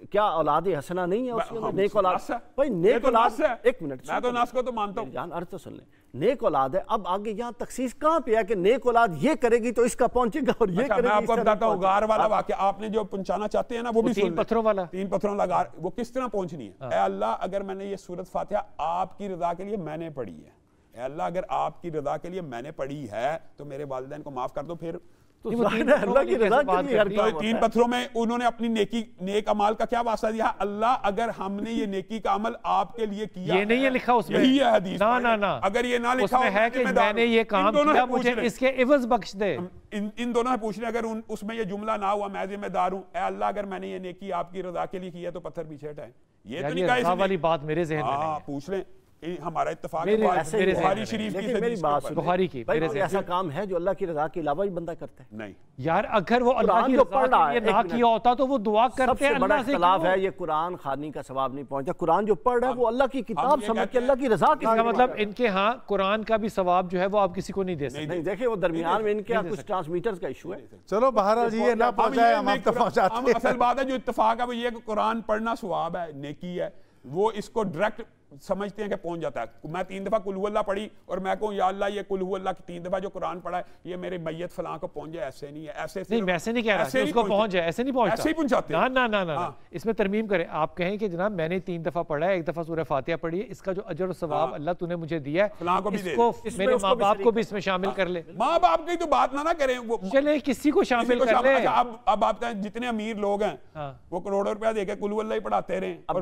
Speaker 3: क्या औलाद हसना नहीं है उसमें? नेक औलाद भाई, नेक औलाद, एक मिनट,
Speaker 1: मैं तो नास को तो मानता हूं,
Speaker 3: जान अर्थ तो सुन ले, नेक औलाद है। अब आगे यहाँ तखसीस कहाँ पे है कि नेक औलाद ये करेगी तो इसका पहुंचेगा और ये करेगी।
Speaker 1: मैं आपको बताता हूँ गार वाला वाकया, आपने जो पहुंचाना चाहते हैं ना, वो भी
Speaker 2: तीन पत्थरों वाला,
Speaker 1: 3 पत्थरों वाला गार, वो किस तरह पहुंचनी है? ऐ अल्लाह, अगर मैंने ये सूरत फातिहा आपकी रजा के लिए मैंने पढ़ी है, ऐ अल्लाह अगर आपकी रजा के लिए मैंने पढ़ी है तो मेरे वालिदैन को माफ कर दो, फिर
Speaker 3: तो अल्लाह की रजा के लिए हर काम होता है।
Speaker 1: 3 पत्थरों में उन्होंने अपनी नेक अमाल का क्या वास्ता दिया? अल्लाह अगर हमने ये नेकी का अमल आपके लिए किया,
Speaker 2: ये नहीं है लिखा उसमें,
Speaker 1: यही है हदीस।
Speaker 2: ना
Speaker 1: अगर ये ना लिखा
Speaker 2: उसमें है कि मैंने ये काम किया, मुझे इसके इवज बख्श दे।
Speaker 1: इन दोनों से पूछ रहे, अगर उसमें ये जुमला ना हुआ मैं जिम्मेदार हूं, ए अल्लाह अगर मैंने ये नेकी आपकी रजा के लिए किया तो पत्थर पीछे हटाए। ये तो नहीं कहा
Speaker 2: वाली बात मेरे ज़हन में नहीं है।
Speaker 1: पूछ लें, हमारा इत्तेफाक
Speaker 2: मेरे
Speaker 1: बुखारी शरीफ की
Speaker 3: मेरी बात सुनो,
Speaker 2: बुखारी की
Speaker 3: भाई कोई ऐसा काम है जो अल्लाह की रजा के अलावा ही बंदा करता है?
Speaker 1: नहीं
Speaker 2: यार, अगर वो अल्लाह की रजा के लिए ना किया होता तो वो दुआ करते हैं अल्लाह से।
Speaker 3: इख्तिलाफ है, ये कुरान खानी का सवाब नहीं पहुंचता। कुरान जो पढ़ रहा है वो अल्लाह की किताब समझ के अल्लाह की रजा के लिए,
Speaker 2: मतलब इनके यहाँ कुरान का भी सवाब जो है वो आप किसी को नहीं दे सकते।
Speaker 3: नहीं, देखिए वो दरमियान में इनके यहाँ कुछ ट्रांसमीटर्स का इशू है।
Speaker 4: चलो बहरहाल जी ये ना पहुंचाए, हम आप तक पहुंचाते हैं।
Speaker 1: असल बात है जो इत्तेफाक है वो ये कि कुरान पढ़ना सवाब है, नेकी है, वो इसको डायरेक्ट समझते हैं कि पहुंच जाता है। मैं 3 दफा कुल हु अल्लाह पढ़ी और मैं कहूं या अल्लाह ये कुल हु अल्लाह की 3 दफा जो कुरान पढ़ा है ये मेरे मैयत फलां को पहुंच जाए, ऐसे नहीं है। ऐसे
Speaker 2: नहीं, मैं ऐसे नहीं कह रहा कि उसको पहुंच जाए, ऐसे नहीं पहुंचता,
Speaker 1: ऐसे ही पहुंचाते हैं।
Speaker 2: ना, इसमें तरमीम करें। आप कहें कि जनाब मैंने 3 दफा पढ़ा है, 1 दफा सूरह फातिहा पढ़ी है, इसका जो अजर और सवाब अल्लाह तूने मुझे दिया है, इसको मेरे माँ बाप को भी इसमें शामिल कर ले।
Speaker 1: माँ बाप की तो बात ना करें, वो
Speaker 2: चले किसी को शामिल कर ले।
Speaker 1: अब आपका जितने अमीर लोग हैं वो करोड़ों रुपया देके कुल हु अल्लाह ही पढ़ाते रहे और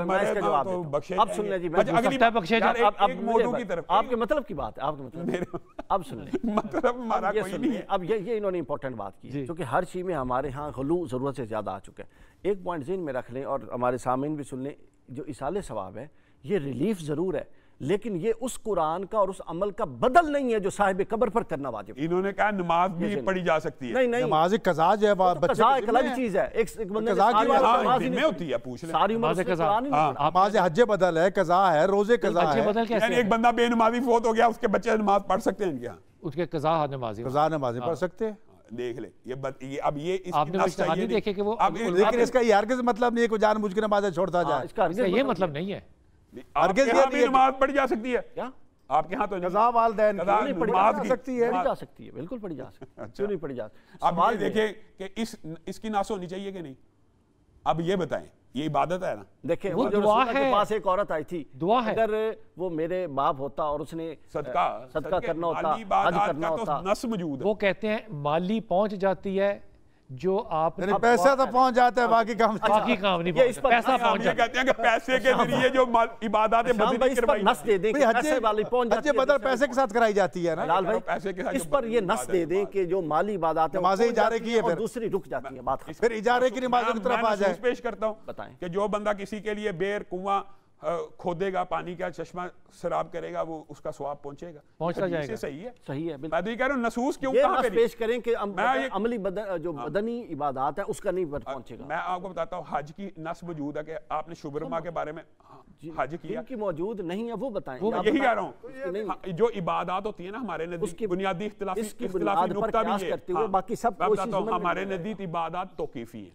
Speaker 1: तो बख्शे।
Speaker 3: अब सुन लीजिए,
Speaker 2: बख्शे
Speaker 3: अब मोटो की तरफ आपके मतलब की बात है, आपके मतलब अब सुन ले,
Speaker 1: मतलब हमारा कोई नहीं है।
Speaker 3: अब ये इन्होंने इंपॉर्टेंट बात की है, क्योंकि हर चीज में हमारे यहाँ गलू जरूरत से ज्यादा आ चुका है। एक पॉइंट ज़हन में रख लें और हमारे सामीन भी सुन लें, जो इसाले सवाब है ये रिलीफ जरूर है, लेकिन ये उस कुरान का और उस अमल का बदल नहीं है जो साहिब कब्र पर करना वाजिब।
Speaker 1: इन्होंने कहा नमाज भी पढ़ी जा सकती है।
Speaker 3: नहीं,
Speaker 4: नमाज कज़ा है,
Speaker 3: कज़ा एक अलग चीज है। एक बंदे
Speaker 1: में होती है, पूछ ले
Speaker 3: सारी उम्र
Speaker 4: नमाज हज बदल है, कज़ा है, रोजे कज़ा है।
Speaker 1: एक बंदा बेनमाजी फौत हो गया, उसके बच्चे नमाज पढ़ सकते हैं क्या?
Speaker 2: उसके कज़ा नमाज़ी
Speaker 4: पढ़ सकते हैं।
Speaker 1: देख ले ये अब ये
Speaker 2: आपने नहीं देखे कि वो,
Speaker 4: लेकिन इसका ये हरगिज़ मतलब नहीं है कि जानबूझ के नमाज़ छोड़ता जाए,
Speaker 2: इसका ये मतलब नहीं है।
Speaker 1: आपके यहाँ भी नमाज पढ़ी जा सकती है क्या? आपके यहाँ तो
Speaker 4: कज़ा वालिदैन
Speaker 3: नहीं पढ़ी जा सकती है, बिल्कुल पढ़ी जा सकती है। क्यों नहीं पढ़ी जा सकती?
Speaker 1: अब ये देखें कि इसकी नास होनी चाहिए कि नहीं। अब ये बताएं, ये इबादत है ना?
Speaker 3: देखें वो दुआ है, के पास एक औरत आई थी,
Speaker 2: दुआ है।
Speaker 3: अगर वो मेरे बाप होता और उसने सदका करना होता, हज करना होता,
Speaker 1: नस मौजूद है।
Speaker 2: वो कहते हैं माली पहुंच जाती है जो आप
Speaker 4: पैसा तो पहुंच जाता है, बाकी काम
Speaker 2: नहीं पहुंचता, पैसा पहुंच जाता है।
Speaker 1: कहते हैं कि पैसे के जरिए जो इबादतें बदनी करवाई,
Speaker 3: नस दे दें, पैसे वाली पहुंच जाती है,
Speaker 4: बदल पैसे के साथ कराई जाती है ना
Speaker 3: लाल भाई, पैसे के साथ इस पर ये नस दे दें कि जो माली इबादत है
Speaker 4: नमाज़ें इजारे की है,
Speaker 3: फिर दूसरी रुक जाती है बात,
Speaker 4: फिर इजारे की नमाज़ों की तरफ आ जाए।
Speaker 1: पेश करता हूं,
Speaker 3: बताएं
Speaker 1: कि जो बंदा किसी के लिए बेर कुआं खोदेगा, पानी का चश्मा सराब करेगा, वो उसका स्वाब
Speaker 2: पहुंचता जाएगा।
Speaker 1: सही है,
Speaker 3: सही है।
Speaker 1: मैं तो ये कह रहा हूं नसूस क्यों
Speaker 3: कहां पे पेश करें कि अमली जो बदनी इबादत है उसका नहीं पहुंचेगा।
Speaker 1: मैं आपको बताता हूं, हज की नस मौजूद है कि आपने शुभरमा के बारे में हज किया
Speaker 3: कि मौजूद नहीं है, वो बताएं।
Speaker 1: यही कह रहा हूं, जो इबादत होती है ना हमारे नजदीक, बुनियादी इख्तिलाफी नुक्ता भी है,
Speaker 3: बाकी सब
Speaker 1: हमारे नजदीक इबादत तौकीफी है,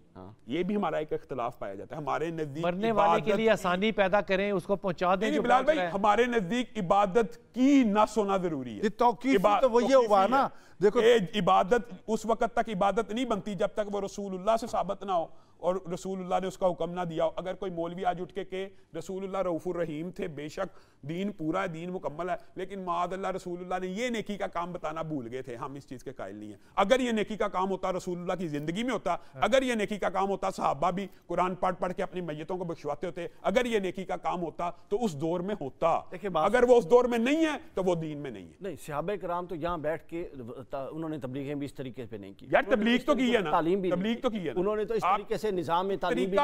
Speaker 1: ये भी हमारा एक इख्तिलाफ पाया जाता है। हमारे नजदीक
Speaker 2: मरने वाले के लिए आसानी पैदा करें, उसको पहुंचा दें।
Speaker 1: बिलाल भाई, हमारे नजदीक इबादत की नस होना जरूरी है।
Speaker 4: तो वो ये हुआ ना, देखो
Speaker 1: इबादत उस वक्त तक इबादत नहीं बनती जब तक वो रसूलुल्लाह से साबित ना हो और रसूलुल्लाह ने उसका हुक्म ना दिया हो। अगर कोई मौलवी आज उठ के रसूलुल्लाह रऊफुर रहीम थे, बेशक दीन पूरा है, दीन मुकम्मल है, लेकिन माअल्लाह रसूलुल्लाह ने ये नेकी का काम बताना भूल गए थे, हम इस चीज के कायल नहीं है। अगर ये नेकी का काम होता रसूलुल्लाह की जिंदगी में होता, अगर ये नेकी का काम होता सहाबा भी कुरान पढ़ पढ़ के अपनी मैयतों को बख्शवाते होते, अगर ये नेकी का काम होता तो उस दौर में होता। अगर वो उस दौर में नहीं है तो वो दीन में नहीं है।
Speaker 3: नहीं, सहाबा किराम तो यहाँ बैठ के उन्होंने तबलीगें भी इस तरीके से नहीं की
Speaker 1: यार, तबलीग तो की है ना,
Speaker 3: तालीम भी
Speaker 1: तबलीग तो की है,
Speaker 3: उन्होंने तो इस तरीके से निजाम में तालीम भी।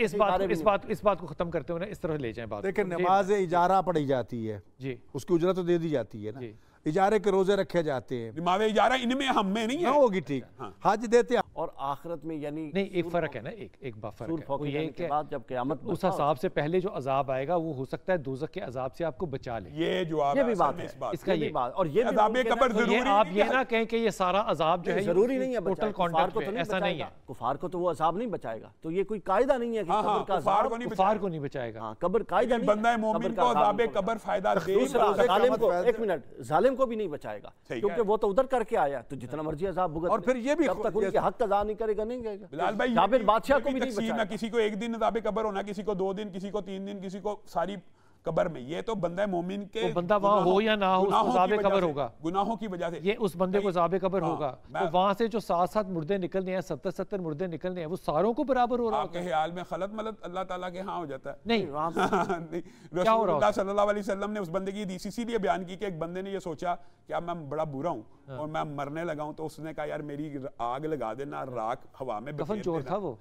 Speaker 2: इस बात को खत्म करते हुए इस तरह ले जाएं बात।
Speaker 4: देखिए नमाज इजारा पढ़ी जाती है जी, उसकी उजरत तो दे दी जाती है ना, इजारे के रोजे रखे जाते हैं,
Speaker 1: नमाज इजारा इनमें हम में नहीं है,
Speaker 4: होगी ठीक। हज देते हैं
Speaker 3: और आखिरत में यानी
Speaker 2: नहीं, एक फर्क है ना, एक बात फर्क है, वो ये कि
Speaker 3: जब क़यामत
Speaker 2: उस हिसाब से पहले जो अजाब आएगा वो हो सकता है दोज़ख के अजाब से आपको बचा ले।
Speaker 1: ये जो
Speaker 3: ये भी बात है,
Speaker 2: इसका ये
Speaker 3: बात, और ये
Speaker 1: अज़ाब कब्र जरूरी,
Speaker 2: आप ये ना कहें कि ये सारा अजाब जो है
Speaker 3: जरूरी नहीं है
Speaker 2: टोटल कॉन्टेक्ट में, ऐसा नहीं है।
Speaker 3: कुफार को तो वो अजाब नहीं बचाएगा, तो ये कोई कायदा नहीं है कि
Speaker 2: कुफार को नहीं बचाएगा।
Speaker 3: कब्र कायदा नहीं,
Speaker 1: बंदा मोमिन को अज़ाब कब्र फायदा देगा,
Speaker 3: जालिम को, एक मिनट, जालिम को भी नहीं बचाएगा, क्योंकि वो तो उधर करके आया, तो जितना मर्जी अजाब भुगत।
Speaker 4: और फिर ये भी
Speaker 3: जब तक उनके हक अदा नहीं करेगा नहीं गएगा।
Speaker 1: बिलाल भाई,
Speaker 3: जाबिर बादशाह को भी नहीं बचाएगा।
Speaker 1: किसी को एक दिन अज़ाब कब्र होना, किसी को 2 दिन, किसी को 3 दिन, किसी को सारी कब्र में, ये तो बंदा मोमिन के
Speaker 2: तो बंदा वहाँ हो या ना हो उसको अज़ाब कब्र होगा,
Speaker 1: गुनाहों की वजह से
Speaker 2: ये उस बंदे को अज़ाब कब्र होगा। तो वहाँ से जो 7-7 मुर्दे निकलने हैं, 70-70 मुर्दे निकलने हैं, वो सारों को बराबर हो रहा है।
Speaker 1: आपके ख्याल में खलत मलत अल्लाह ताला के यहाँ हो जाता है?
Speaker 2: नहीं,
Speaker 1: रसूलुल्लाह सल्लल्लाहु अलैहि वसल्लम ने उस बंदे की हदीस इसीलिए बयान की कि एक बंदे ने ये सोचा कि अब मैं बड़ा बुरा हूँ और मैं मरने लगा हूँ, तो उसने कहा यार मेरी आग लगा देना, राख हवा में
Speaker 2: कफन चोर था वो,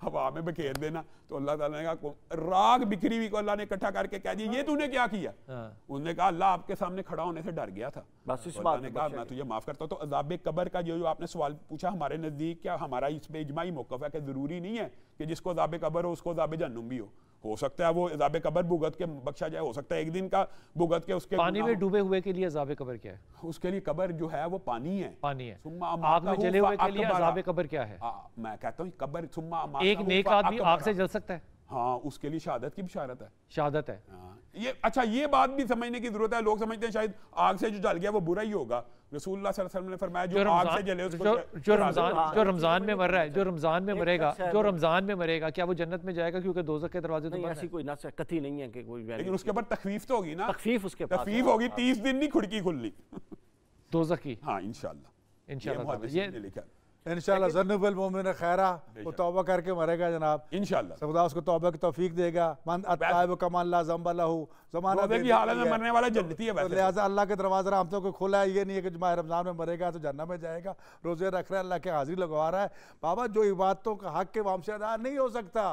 Speaker 1: हवा में बिखेर देना। तो अल्लाह ताला ने कहा राग बिखरी हुई को अल्लाह ने इकट्ठा करके कह दिया ये तूने क्या किया? उन्होंने कहा अल्लाह आपके सामने खड़ा होने से डर गया था,
Speaker 3: बस इस
Speaker 1: बात ने कहा मैं तुझे माफ करता हूँ। तो अज़ाब कब्र का जो आपने सवाल पूछा, हमारे नजदीक क्या हमारा इस पे इजमाई मौक़िफ़ है कि जरूरी नहीं है कि जिसको अज़ाब कब्र हो उसको अज़ाब जहन्नुम भी हो सकता है वो अज़ाब कब्र भुगत के बख्शा जाए, हो सकता है एक दिन का भुगत के उसके
Speaker 2: पानी में डूबे हुए के लिए अज़ाब कब्र क्या है?
Speaker 1: उसके लिए कब्र जो है वो पानी है,
Speaker 2: पानी है। आग में जले हुए के लिए अज़ाब कब्र क्या है?
Speaker 1: मैं कहता हूँ कब्र
Speaker 2: एक नेक आदमी आग से जल सकता है,
Speaker 1: हाँ उसके लिए शहादत की बिशारत है,
Speaker 2: शहादत है।
Speaker 1: ये अच्छा ये बात भी समझने की जरूरत है। लोग समझते हैं शायद आग से जो जल गया वो बुरा ही होगा। रसूलुल्लाह सल्लल्लाहु अलैहि वसल्लम ने फरमाया जो आग से जले उसको
Speaker 2: जो रमजान में मर रहा है, जो रमजान में मरेगा, जो रमजान में मरेगा, क्या वो जन्नत में जाएगा? क्योंकि दोज़ख के दरवाजे तो
Speaker 3: ऐसी कोई ना कतई नहीं है कि कोई,
Speaker 1: लेकिन उसके ऊपर तखफीफ तो होगी ना,
Speaker 3: तखफीफ
Speaker 1: होगी, 30 दिन नहीं खुड़की खुलनी
Speaker 2: दोज़ख की।
Speaker 1: हाँ इंशाल्लाह
Speaker 2: इंशाल्लाह
Speaker 4: इंशाल्लाह ज़न्नुल मोमिन खैरा, वो तौबा करके मरेगा जनाब
Speaker 1: इंशाल्लाह,
Speaker 4: खुदा उसको तौबा की तौफीक देगा। मन अत्ताइब कमन ला ज़ंब लहू, ज़माना
Speaker 1: की हालत में मरने वाला जन्नती है वैसे।
Speaker 4: लिहाजा अल्लाह के दरवाज़ा हम तो कोई खोला है, ये नहीं है कि माह रमज़ान में मरेगा तो जन्नत में जाएगा। रोज़े रख रहा है, अल्लाह के हाजिरी लगवा रहा है। बाबा जो इबादतों का हक के हमसे अदा नहीं हो सकता,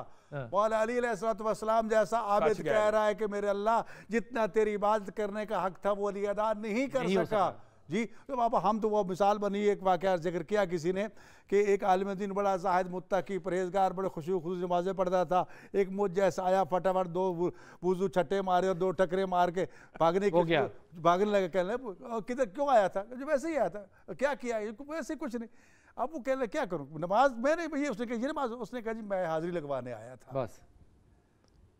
Speaker 4: मौला अली अलैहिस्सलाम जैसा आबिद कह रहा है कि मेरे अल्लाह जितना तेरी इबादत करने का हक था वो अली अदा नहीं कर सका जी। तो बाबा हम तो वो मिसाल बनी, एक वाक़या जिक्र किया किसी ने कि एक आलिम दीन बड़ा जाहिद मुत्तकी परहेजगार बड़े खुशू खुशू नमाज़ें पढ़ता था, एक मुझ जैसा आया फटाफट 2 वुज़ू छट्टे मारे और 2 टकरे मार के भागने लगे। कहने किधर क्यों आया था? जो वैसे ही आया था, क्या किया? वैसे कुछ नहीं। अब वो कहने क्या करूँ नमाज मैंने भैया, उसने कहा ये नमाज, उसने कहा जी मैं हाजिरी लगवाने आया था
Speaker 2: बस।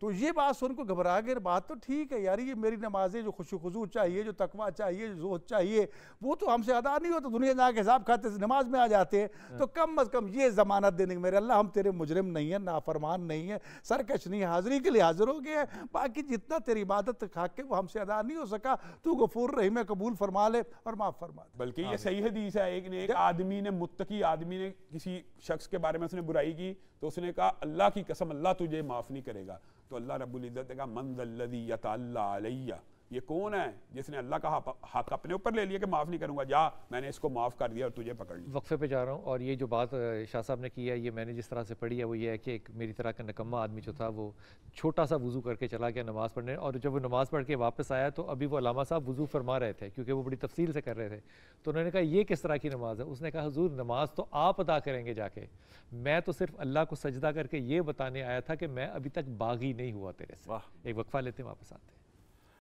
Speaker 4: तो ये बात सुनकर घबरा गए, बात तो ठीक है यार, ये मेरी नमाजें जो खुशू चाहिए, जो तकवा चाहिए, जो ज़ोहद चाहिए, वो तो हमसे अदा नहीं होता। दुनिया जाके हिसाब खाते नमाज में आ जाते हैं, तो कम अज़ कम ये ज़मानत देने मेरे अल्लाह हम तेरे मुजरिम नहीं है, नाफरमान नहीं है, सरकश नहीं है, हाज़िरी के लिए हाजिर हो गए हैं। बाकी जितना तेरी इबादत खा के वो हमसे अदा नहीं हो सका, तू गफूर रहीम है, कबूल फरमा ले और माफ़ फरमा दे।
Speaker 1: बल्कि ये सही हदीस है, एक आदमी ने, मुत्तकी आदमी ने किसी शख्स के बारे में उसने बुराई की, तो उसने कहा अल्लाह की कसम अल्लाह तुझे माफ़ नहीं करेगा। तो अल्लाह रब्बुल इज़्ज़त ने कहा मन ज़ल्लज़ी यतअल्ला अलैया, ये कौन है जिसने अल्लाह का हक अपने ऊपर ले लिया कि माफ़ नहीं करूँगा, जा मैंने इसको माफ़ कर दिया और तुझे पकड़ लिया।
Speaker 2: वक्फे पे जा रहा हूँ। और ये जो बात शाह साहब ने की है, ये मैंने जिस तरह से पढ़ी है वो ये है कि एक मेरी तरह का निकम्मा आदमी जो था वो छोटा सा वज़ू करके चला गया नमाज़ पढ़ने, और जब वो नमाज़ पढ़ के वापस आया तो अभी वो अलामा साहब वज़ू फरमा रहे थे क्योंकि वो बड़ी तफसील से कर रहे थे। तो उन्होंने कहा ये किस तरह की नमाज़ है? उसने कहा हुज़ूर नमाज तो आप अदा करेंगे जाके, मैं तो सिर्फ अल्लाह को सजदा करके ये बताने आया था कि मैं अभी तक बागी नहीं हुआ तेरे से। एक वक्फा लेते हैं, वापस आते हैं।